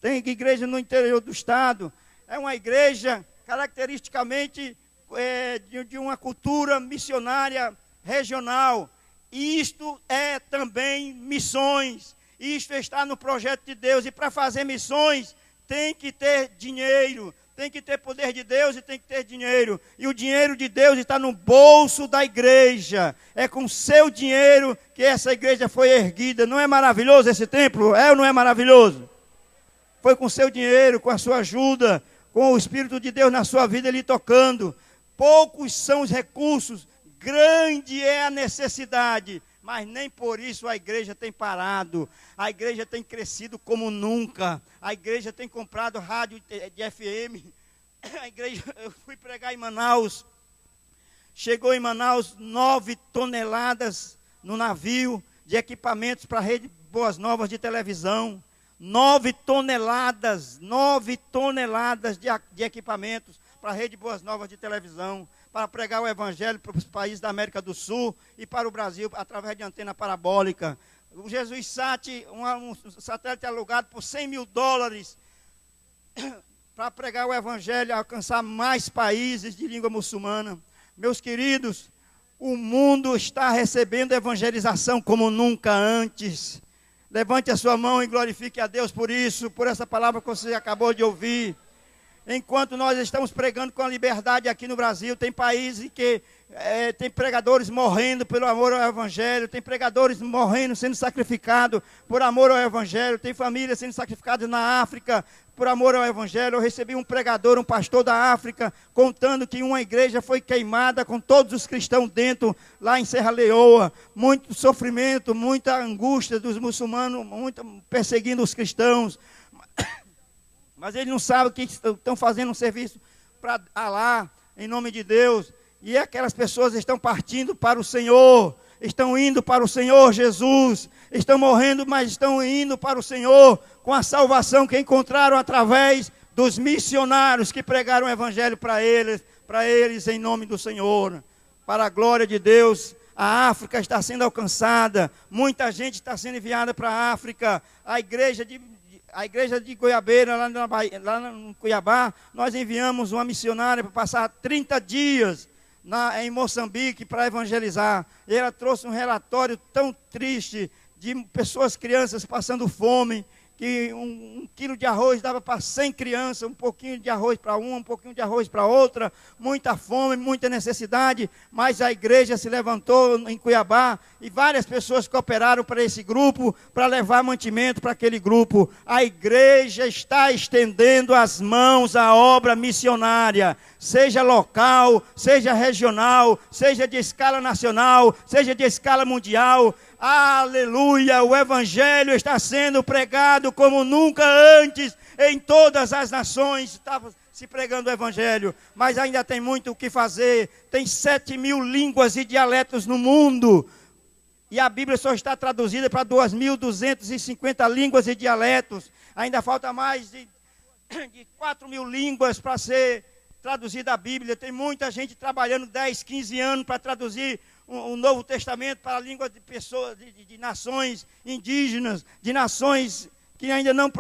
Tem igreja no interior do estado. É uma igreja caracteristicamente de uma cultura missionária regional. E isto é também missões. Isto está no projeto de Deus. E para fazer missões tem que ter dinheiro. Tem que ter poder de Deus e tem que ter dinheiro. E o dinheiro de Deus está no bolso da igreja. É com seu dinheiro que essa igreja foi erguida. Não é maravilhoso esse templo? É ou não é maravilhoso? Foi com seu dinheiro, com a sua ajuda, com o Espírito de Deus na sua vida, Ele tocando. Poucos são os recursos, grande é a necessidade. Mas nem por isso a igreja tem parado. A igreja tem crescido como nunca. A igreja tem comprado rádio de FM. A igreja, eu fui pregar em Manaus. Chegou em Manaus 9 toneladas no navio de equipamentos para a Rede Boas Novas de televisão. 9 toneladas de equipamentos para a Rede Boas Novas de televisão. Para pregar o evangelho para os países da América do Sul e para o Brasil, através de antena parabólica. O Jesus Sat, um satélite alugado por $100.000 para pregar o evangelho e alcançar mais países de língua muçulmana. Meus queridos, o mundo está recebendo evangelização como nunca antes. Levante a sua mão e glorifique a Deus por isso, por essa palavra que você acabou de ouvir. Enquanto nós estamos pregando com a liberdade aqui no Brasil, tem países que tem pregadores morrendo pelo amor ao Evangelho, tem pregadores morrendo, sendo sacrificados por amor ao Evangelho, tem famílias sendo sacrificadas na África por amor ao Evangelho. Eu recebi um pregador, um pastor da África, contando que uma igreja foi queimada com todos os cristãos dentro, lá em Serra Leoa. Muito sofrimento, muita angústia dos muçulmanos, muito perseguindo os cristãos. Mas eles não sabem que estão fazendo um serviço para Alá, em nome de Deus. E aquelas pessoas estão partindo para o Senhor, estão indo para o Senhor Jesus, estão morrendo, mas estão indo para o Senhor com a salvação que encontraram através dos missionários que pregaram o Evangelho para eles em nome do Senhor. Para a glória de Deus, a África está sendo alcançada, muita gente está sendo enviada para a África. A igreja de Goiabeira, lá no Cuiabá, nós enviamos uma missionária para passar 30 dias em Moçambique para evangelizar. E ela trouxe um relatório tão triste de pessoas, crianças passando fome, que um quilo de arroz dava para 100 crianças, um pouquinho de arroz para uma, um pouquinho de arroz para outra, muita fome, muita necessidade, mas a igreja se levantou em Cuiabá e várias pessoas cooperaram para esse grupo, para levar mantimento para aquele grupo. A igreja está estendendo as mãos à obra missionária, seja local, seja regional, seja de escala nacional, seja de escala mundial. Aleluia, o evangelho está sendo pregado como nunca antes em todas as nações. Estava se pregando o evangelho, mas ainda tem muito o que fazer. Tem 7.000 línguas e dialetos no mundo, e a Bíblia só está traduzida para 2.250 línguas e dialetos. Ainda falta mais de 4.000 línguas para ser traduzida a Bíblia. Tem muita gente trabalhando 10, 15 anos para traduzir o Novo Testamento para a língua de pessoas, de nações indígenas, de nações que ainda não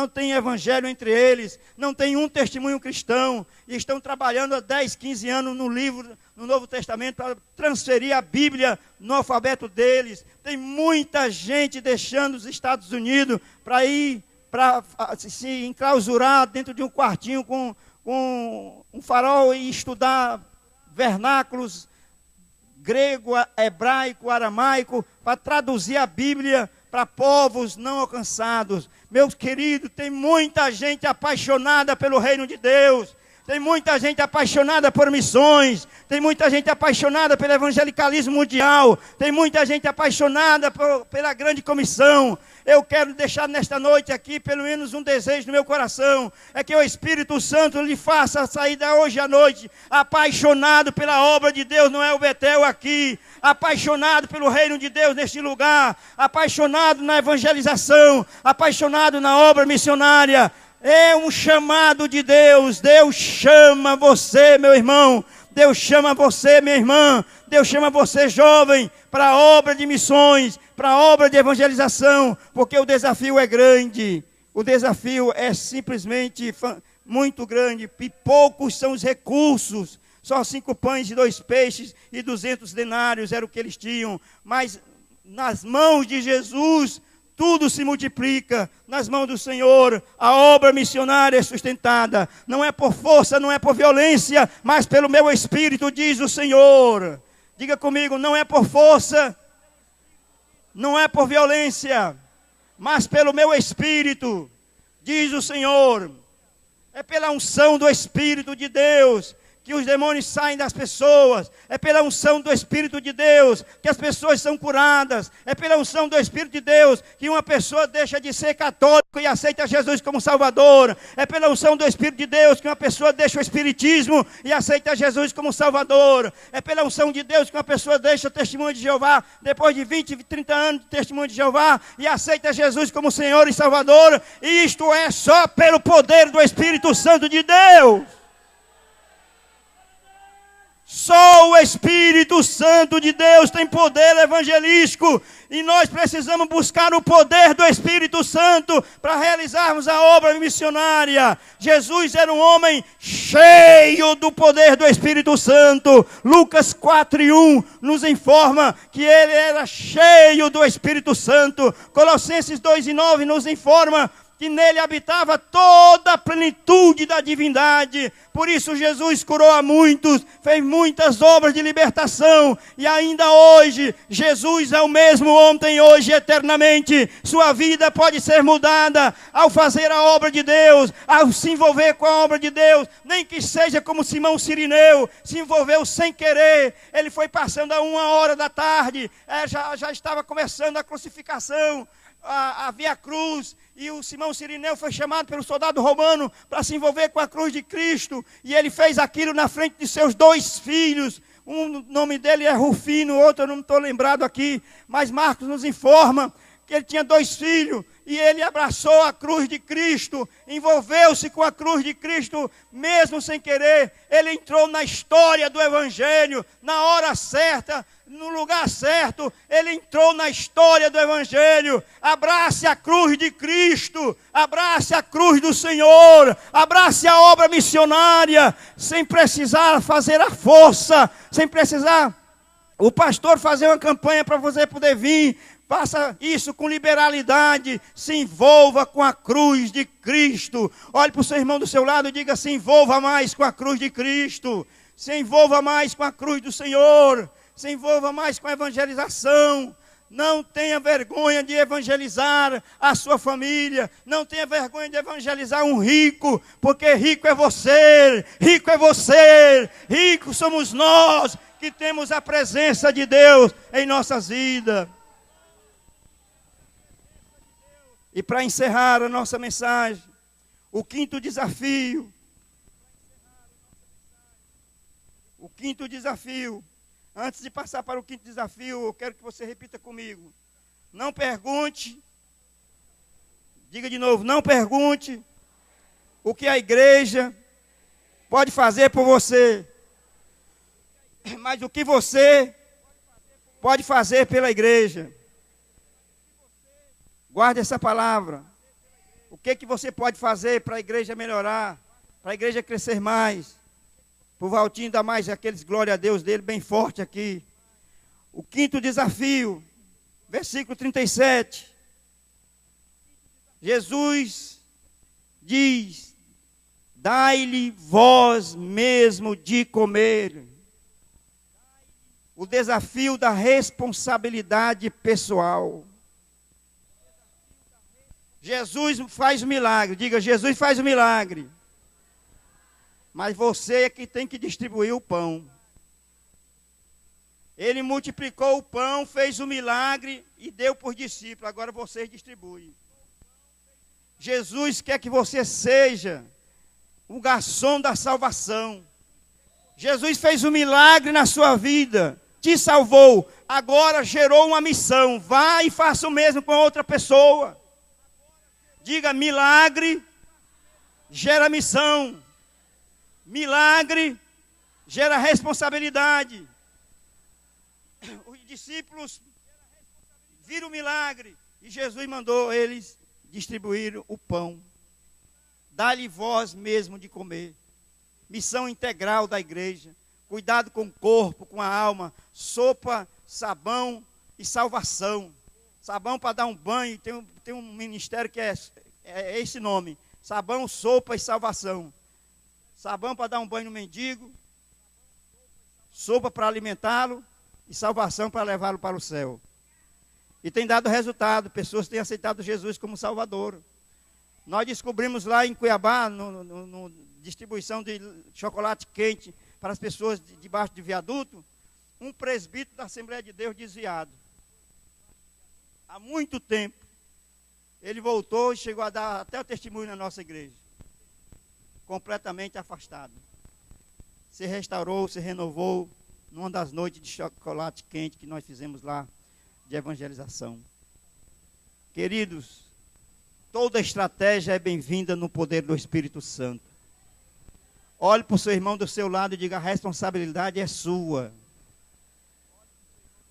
tem evangelho entre eles, não tem um testemunho cristão, e estão trabalhando há 10, 15 anos no Novo Testamento para transferir a Bíblia no alfabeto deles. Tem muita gente deixando os Estados Unidos para ir, para se enclausurar dentro de um quartinho com um farol e estudar vernáculos grego, hebraico, aramaico, para traduzir a Bíblia para povos não alcançados. Meus queridos, tem muita gente apaixonada pelo reino de Deus, tem muita gente apaixonada por missões, tem muita gente apaixonada pelo evangelicalismo mundial, tem muita gente apaixonada pela grande comissão. Eu quero deixar nesta noite aqui pelo menos um desejo no meu coração, é que o Espírito Santo lhe faça sair da hoje à noite apaixonado pela obra de Deus, não é o Betel aqui, apaixonado pelo reino de Deus neste lugar, apaixonado na evangelização, apaixonado na obra missionária. É um chamado de Deus. Deus chama você, meu irmão. Deus chama você, minha irmã. Deus chama você, jovem, para a obra de missões, para a obra de evangelização, porque o desafio é grande. O desafio é simplesmente muito grande. E poucos são os recursos. Só 5 pães e 2 peixes e 200 denários era o que eles tinham. Mas nas mãos de Jesus tudo se multiplica. Nas mãos do Senhor a obra missionária é sustentada. Não é por força, não é por violência, mas pelo meu Espírito, diz o Senhor. Diga comigo, não é por força, não é por violência, mas pelo meu Espírito, diz o Senhor. É pela unção do Espírito de Deus que os demônios saem das pessoas. É pela unção do Espírito de Deus que as pessoas são curadas. É pela unção do Espírito de Deus que uma pessoa deixa de ser católico e aceita Jesus como Salvador. É pela unção do Espírito de Deus que uma pessoa deixa o Espiritismo e aceita Jesus como Salvador. É pela unção de Deus que uma pessoa deixa o testemunho de Jeová depois de 20, 30 anos de testemunho de Jeová e aceita Jesus como Senhor e Salvador. E isto é só pelo poder do Espírito Santo de Deus. Só o Espírito Santo de Deus tem poder evangelístico, e nós precisamos buscar o poder do Espírito Santo para realizarmos a obra missionária. Jesus era um homem cheio do poder do Espírito Santo. Lucas 4:1 nos informa que ele era cheio do Espírito Santo. Colossenses 2:9 nos informa que nele habitava toda a plenitude da divindade. Por isso Jesus curou a muitos, fez muitas obras de libertação, e ainda hoje, Jesus é o mesmo ontem, hoje e eternamente. Sua vida pode ser mudada ao fazer a obra de Deus, ao se envolver com a obra de Deus, nem que seja como Simão Cirineu, se envolveu sem querer. Ele foi passando a 1h da tarde, já estava começando a crucificação, a Via Cruz, e o Simão Cirineu foi chamado pelo soldado romano para se envolver com a cruz de Cristo, e ele fez aquilo na frente de seus 2 filhos. Um, o nome dele é Rufino, outro eu não estou lembrado aqui, mas Marcos nos informa que ele tinha 2 filhos, e ele abraçou a cruz de Cristo, envolveu-se com a cruz de Cristo, mesmo sem querer. Ele entrou na história do Evangelho, na hora certa, no lugar certo. Ele entrou na história do Evangelho. Abrace a cruz de Cristo, abrace a cruz do Senhor, abrace a obra missionária, sem precisar fazer a força, sem precisar o pastor fazer uma campanha para você poder vir. Faça isso com liberalidade, se envolva com a cruz de Cristo. Olhe para o seu irmão do seu lado e diga: se envolva mais com a cruz de Cristo, se envolva mais com a cruz do Senhor, se envolva mais com a evangelização. Não tenha vergonha de evangelizar a sua família, não tenha vergonha de evangelizar um rico, porque rico é você, rico é você, rico somos nós que temos a presença de Deus em nossas vidas. E para encerrar a nossa mensagem, o quinto desafio. O quinto desafio. Antes de passar para o quinto desafio, eu quero que você repita comigo. Não pergunte. Diga de novo, não pergunte o que a igreja pode fazer por você. Mas o que você pode fazer pela igreja. Guarde essa palavra. O que você pode fazer para a igreja melhorar, para a igreja crescer mais? Para o Valtinho dar mais aqueles glória a Deus dele bem forte aqui. O quinto desafio, versículo 37. Jesus diz: dai-lhe vós mesmo de comer. O desafio da responsabilidade pessoal. Jesus faz o milagre. Diga: Jesus faz o milagre. Mas você é que tem que distribuir o pão. Ele multiplicou o pão, fez o milagre e deu por discípulo. Agora vocês distribuem. Jesus quer que você seja o garçom da salvação. Jesus fez um milagre na sua vida, te salvou. Agora gerou uma missão. Vá e faça o mesmo com outra pessoa. Diga: milagre gera missão. Milagre gera responsabilidade. Os discípulos viram o milagre e Jesus mandou eles distribuir o pão. Dá-lhe vós mesmo de comer. Missão integral da igreja. Cuidado com o corpo, com a alma. Sopa, sabão e salvação. Sabão para dar um banho. Tem um ministério que é esse nome. Sabão, sopa e salvação. Sabão para dar um banho no mendigo. Sopa para alimentá-lo. E salvação para levá-lo para o céu. E tem dado resultado. Pessoas têm aceitado Jesus como Salvador. Nós descobrimos lá em Cuiabá, no distribuição de chocolate quente para as pessoas debaixo de viaduto, um presbítero da Assembleia de Deus desviado. Há muito tempo. Ele voltou e chegou a dar até o testemunho na nossa igreja. Completamente afastado. Se restaurou, se renovou numa das noites de chocolate quente que nós fizemos lá de evangelização. Queridos, toda estratégia é bem-vinda no poder do Espírito Santo. Olhe para o seu irmão do seu lado e diga: a responsabilidade é sua.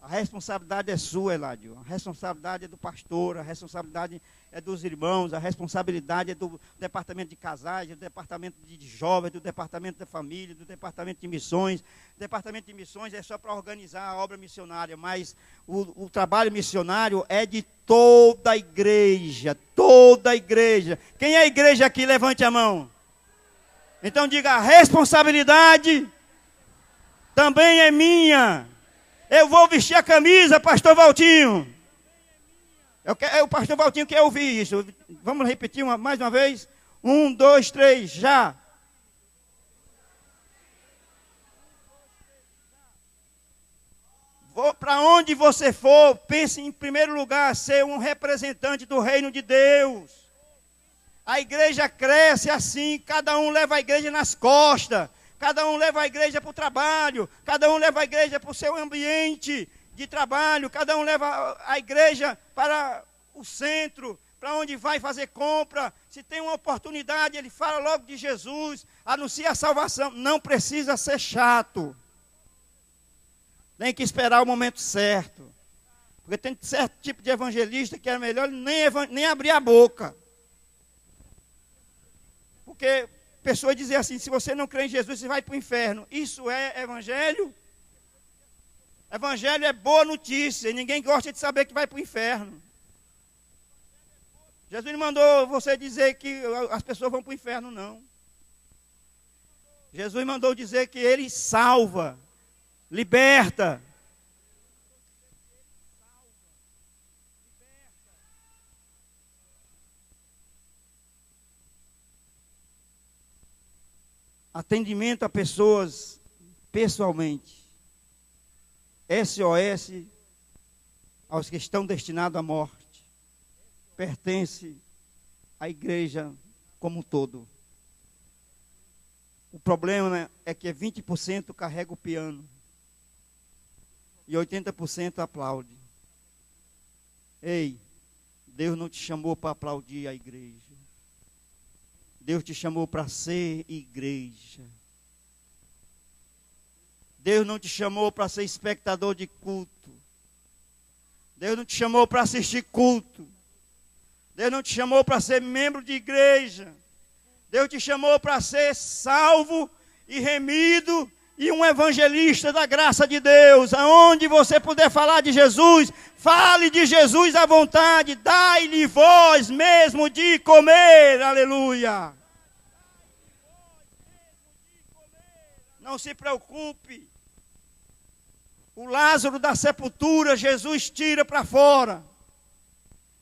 A responsabilidade é sua, Eladio. A responsabilidade é do pastor, a responsabilidade é dos irmãos, a responsabilidade é do departamento de casais, do departamento de jovens, do departamento da família, do departamento de missões. O departamento de missões é só para organizar a obra missionária, mas o trabalho missionário é de toda a igreja, toda a igreja. Quem é a igreja aqui? Levante a mão. Então diga: a responsabilidade também é minha. Eu vou vestir a camisa, pastor Valtinho. O pastor Valtinho quer ouvir isso. Vamos repetir mais uma vez? 1, 2, 3, já. Para onde você for, pense em primeiro lugar ser um representante do reino de Deus. A igreja cresce assim, cada um leva a igreja nas costas. Cada um leva a igreja para o trabalho, cada um leva a igreja para o seu ambiente de trabalho, cada um leva a igreja para o centro, para onde vai fazer compra, se tem uma oportunidade, ele fala logo de Jesus, anuncia a salvação. Não precisa ser chato. Tem que esperar o momento certo. Porque tem certo tipo de evangelista que é melhor nem abrir a boca. Porque pessoas dizem assim, se você não crê em Jesus, você vai para o inferno. Isso é evangelho? Evangelho é boa notícia, e ninguém gosta de saber que vai para o inferno. Jesus não mandou você dizer que as pessoas vão para o inferno, não. Jesus mandou dizer que Ele salva, liberta. Atendimento a pessoas pessoalmente. SOS aos que estão destinados à morte. Pertence à igreja como um todo. O problema é que 20% carrega o piano e 80% aplaude. Ei, Deus não te chamou para aplaudir a igreja. Deus te chamou para ser igreja. Deus não te chamou para ser espectador de culto. Deus não te chamou para assistir culto. Deus não te chamou para ser membro de igreja. Deus te chamou para ser salvo e remido e um evangelista da graça de Deus. Aonde você puder falar de Jesus, fale de Jesus à vontade. Dai-lhe voz mesmo de comer. Aleluia. Não se preocupe. O Lázaro da sepultura, Jesus tira para fora.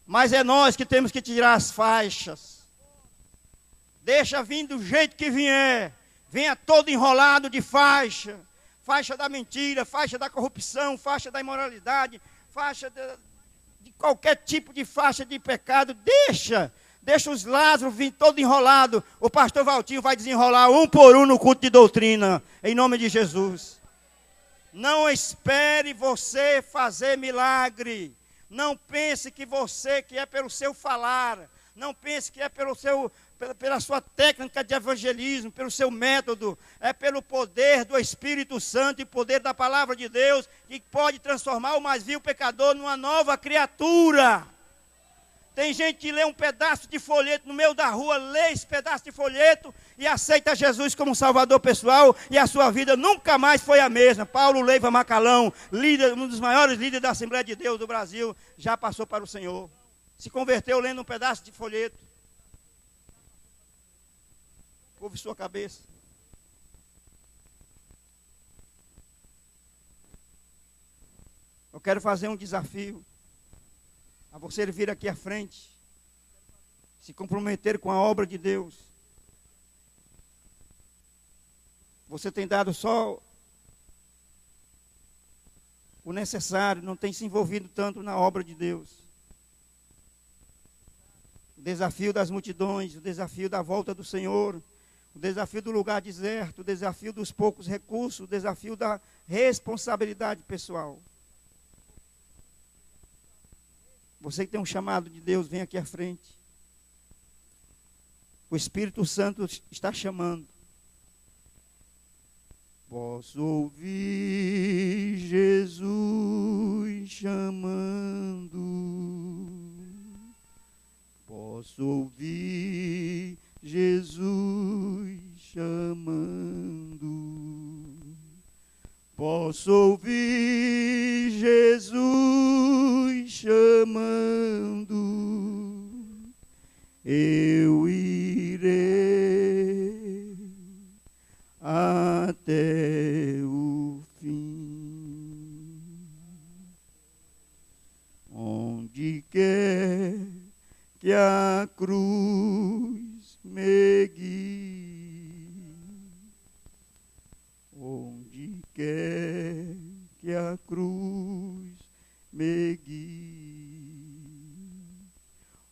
Mas é nós que temos que tirar as faixas. Deixa vir do jeito que vier. Venha todo enrolado de faixa. Faixa da mentira, faixa da corrupção, faixa da imoralidade, faixa de qualquer tipo de faixa de pecado. Deixa os Lázaros vir todo enrolado. O pastor Valtinho vai desenrolar um por um no culto de doutrina. Em nome de Jesus. Não espere você fazer milagre. Não pense que você, que é pelo seu falar, não pense que é pela sua técnica de evangelismo, pelo seu método, é pelo poder do Espírito Santo e poder da palavra de Deus, que pode transformar o mais vil pecador numa nova criatura. Tem gente que lê um pedaço de folheto no meio da rua, lê esse pedaço de folheto e aceita Jesus como Salvador pessoal e a sua vida nunca mais foi a mesma. Paulo Leiva Macalão, líder, um dos maiores líderes da Assembleia de Deus do Brasil, já passou para o Senhor. Se converteu lendo um pedaço de folheto. Curve sua cabeça. Eu quero fazer um desafio a você vir aqui à frente, se comprometer com a obra de Deus. Você tem dado só o necessário, não tem se envolvido tanto na obra de Deus. O desafio das multidões, o desafio da volta do Senhor, o desafio do lugar deserto, o desafio dos poucos recursos, o desafio da responsabilidade pessoal. Você que tem um chamado de Deus, vem aqui à frente. O Espírito Santo está chamando. Posso ouvir Jesus chamando. Posso ouvir Jesus chamando. Posso ouvir Jesus chamando. Eu irei até o fim. Onde quer que a cruz me guie, onde quer que a cruz me guie,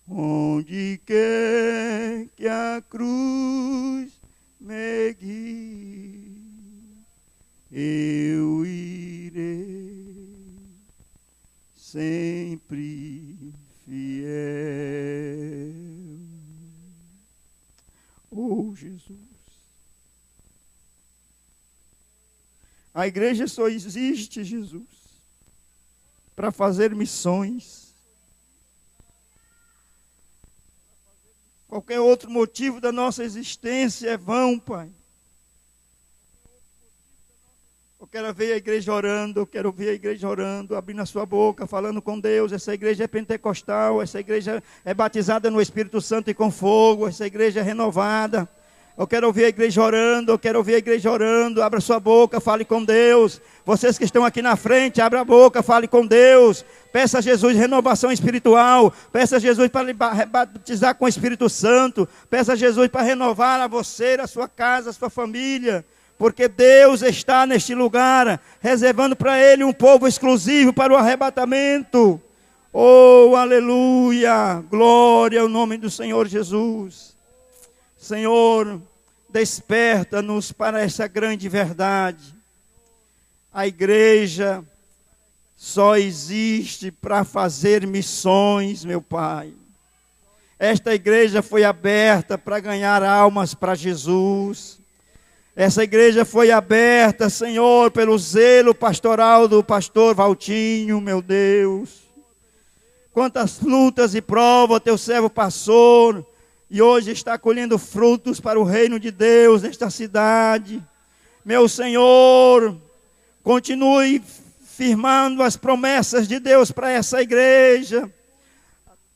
onde quer que a cruz me guie, eu irei sempre fiel. Oh, Jesus. A igreja só existe, Jesus, para fazer missões. Qualquer outro motivo da nossa existência é vão, Pai. Eu quero ver a igreja orando, eu quero ver a igreja orando, abrindo a sua boca, falando com Deus. Essa igreja é pentecostal, essa igreja é batizada no Espírito Santo e com fogo, essa igreja é renovada. Eu quero ouvir a igreja orando, eu quero ouvir a igreja orando. Abra sua boca, fale com Deus. Vocês que estão aqui na frente, abra a boca, fale com Deus. Peça a Jesus renovação espiritual. Peça a Jesus para lhe batizar com o Espírito Santo. Peça a Jesus para renovar a você, a sua casa, a sua família. Porque Deus está neste lugar, reservando para Ele um povo exclusivo para o arrebatamento. Oh, aleluia! Glória ao nome do Senhor Jesus. Senhor, desperta-nos para essa grande verdade. A igreja só existe para fazer missões, meu Pai. Esta igreja foi aberta para ganhar almas para Jesus. Essa igreja foi aberta, Senhor, pelo zelo pastoral do pastor Valtinho, meu Deus. Quantas lutas e provas teu servo passou, e hoje está colhendo frutos para o reino de Deus nesta cidade. Meu Senhor, continue firmando as promessas de Deus para essa igreja,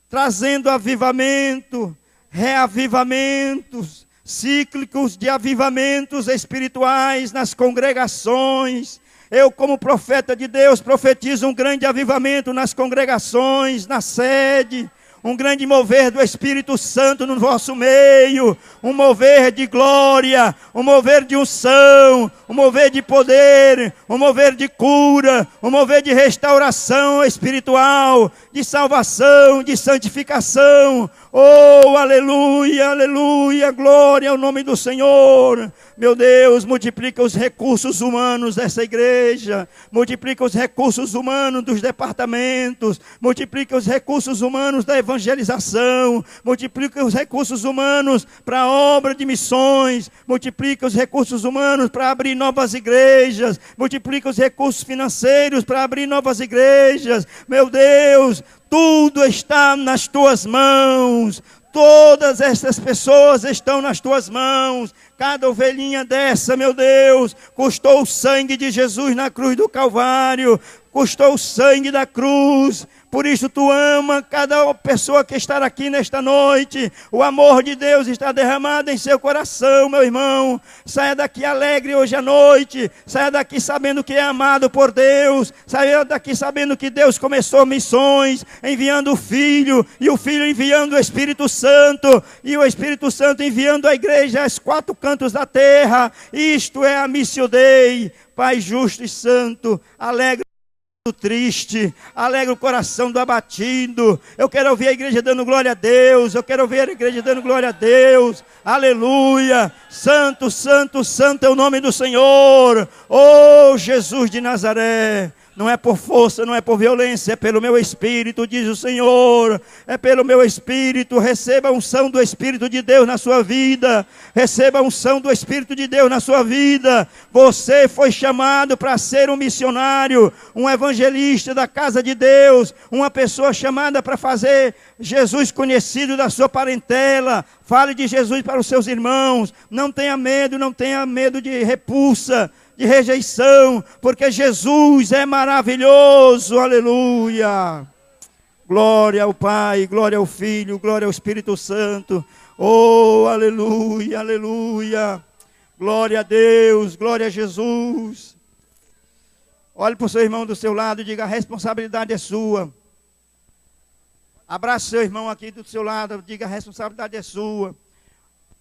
trazendo avivamento, reavivamentos, cíclicos de avivamentos espirituais nas congregações. Eu, como profeta de Deus, profetizo um grande avivamento nas congregações, na sede, um grande mover do Espírito Santo no vosso meio, um mover de glória, um mover de unção, um mover de poder, um mover de cura, um mover de restauração espiritual, de salvação, de santificação. Oh, aleluia, aleluia, glória ao nome do Senhor. Meu Deus, multiplica os recursos humanos dessa igreja, multiplica os recursos humanos dos departamentos, multiplica os recursos humanos da evangelização, multiplica os recursos humanos para a obra de missões, multiplica os recursos humanos para abrir novas igrejas, multiplica os recursos financeiros para abrir novas igrejas. Meu Deus, tudo está nas tuas mãos. Todas essas pessoas estão nas tuas mãos. Cada ovelhinha dessa, meu Deus, custou o sangue de Jesus na cruz do Calvário. Custou o sangue da cruz. Por isso tu ama cada pessoa que está aqui nesta noite. O amor de Deus está derramado em seu coração, meu irmão. Saia daqui alegre hoje à noite. Saia daqui sabendo que é amado por Deus. Saia daqui sabendo que Deus começou missões, enviando o Filho, e o Filho enviando o Espírito Santo, e o Espírito Santo enviando a igreja aos quatro cantos da terra. Isto é a Missio Dei. Pai justo e santo, alegre triste, alegra o coração do abatido. Eu quero ouvir a igreja dando glória a Deus. Eu quero ouvir a igreja dando glória a Deus. Aleluia. Santo, santo, santo é o nome do Senhor. Oh, Jesus de Nazaré. Não é por força, não é por violência, é pelo meu Espírito, diz o Senhor. É pelo meu Espírito. Receba a unção do Espírito de Deus na sua vida. Receba a unção do Espírito de Deus na sua vida. Você foi chamado para ser um missionário, um evangelista da casa de Deus, uma pessoa chamada para fazer Jesus conhecido da sua parentela. Fale de Jesus para os seus irmãos. Não tenha medo de repulsa, de rejeição, porque Jesus é maravilhoso. Aleluia. Glória ao Pai, glória ao Filho, glória ao Espírito Santo. Oh, aleluia, aleluia. Glória a Deus, glória a Jesus. Olhe para o seu irmão do seu lado e diga: a responsabilidade é sua. Abrace seu irmão aqui do seu lado, diga: a responsabilidade é sua.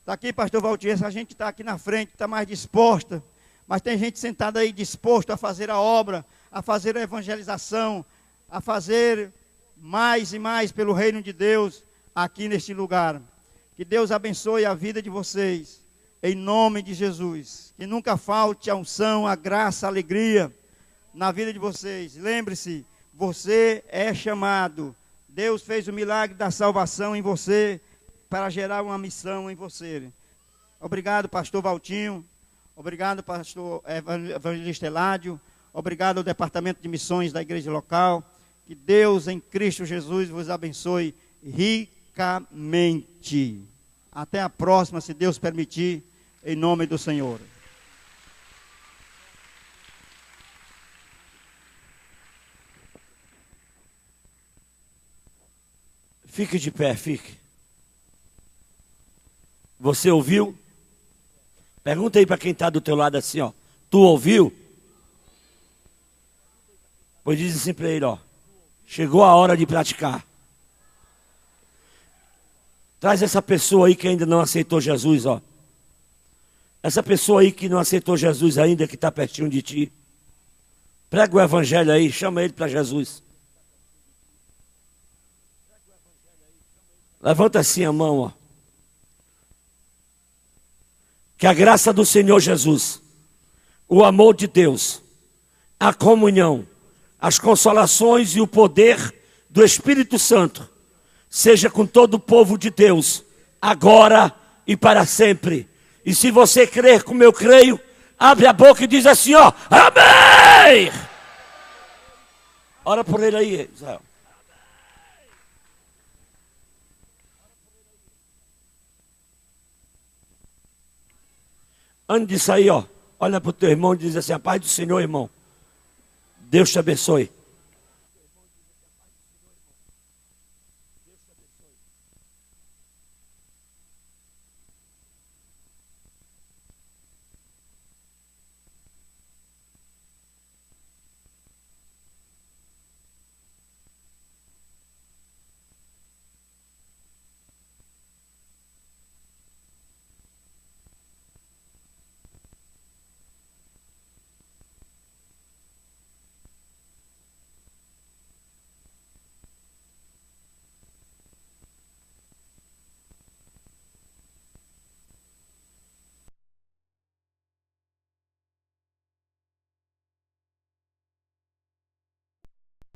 Está aqui, pastor Valtinho, essa gente está aqui na frente, está mais disposta. Mas tem gente sentada aí disposto a fazer a obra, a fazer a evangelização, a fazer mais e mais pelo reino de Deus aqui neste lugar. Que Deus abençoe a vida de vocês, em nome de Jesus. Que nunca falte a unção, a graça, a alegria na vida de vocês. Lembre-se, você é chamado. Deus fez o milagre da salvação em você para gerar uma missão em você. Obrigado, pastor Valtinho. Obrigado, pastor evangelista Eládio. Obrigado ao departamento de missões da igreja local. Que Deus em Cristo Jesus vos abençoe ricamente. Até a próxima, se Deus permitir, em nome do Senhor. Fique de pé, fique. Você ouviu? Pergunta aí para quem está do teu lado assim, ó. Tu ouviu? Pois diz assim para ele, ó. Chegou a hora de praticar. Traz essa pessoa aí que ainda não aceitou Jesus, ó. Essa pessoa aí que não aceitou Jesus ainda, que está pertinho de ti. Prega o evangelho aí, chama ele para Jesus. Levanta assim a mão, ó. Que a graça do Senhor Jesus, o amor de Deus, a comunhão, as consolações e o poder do Espírito Santo seja com todo o povo de Deus, agora e para sempre. E se você crer como eu creio, abre a boca e diz assim, ó, amém! Ora por ele aí, Israel. Antes de sair, ó, olha para o teu irmão e diz assim, a paz do Senhor, irmão. Deus te abençoe.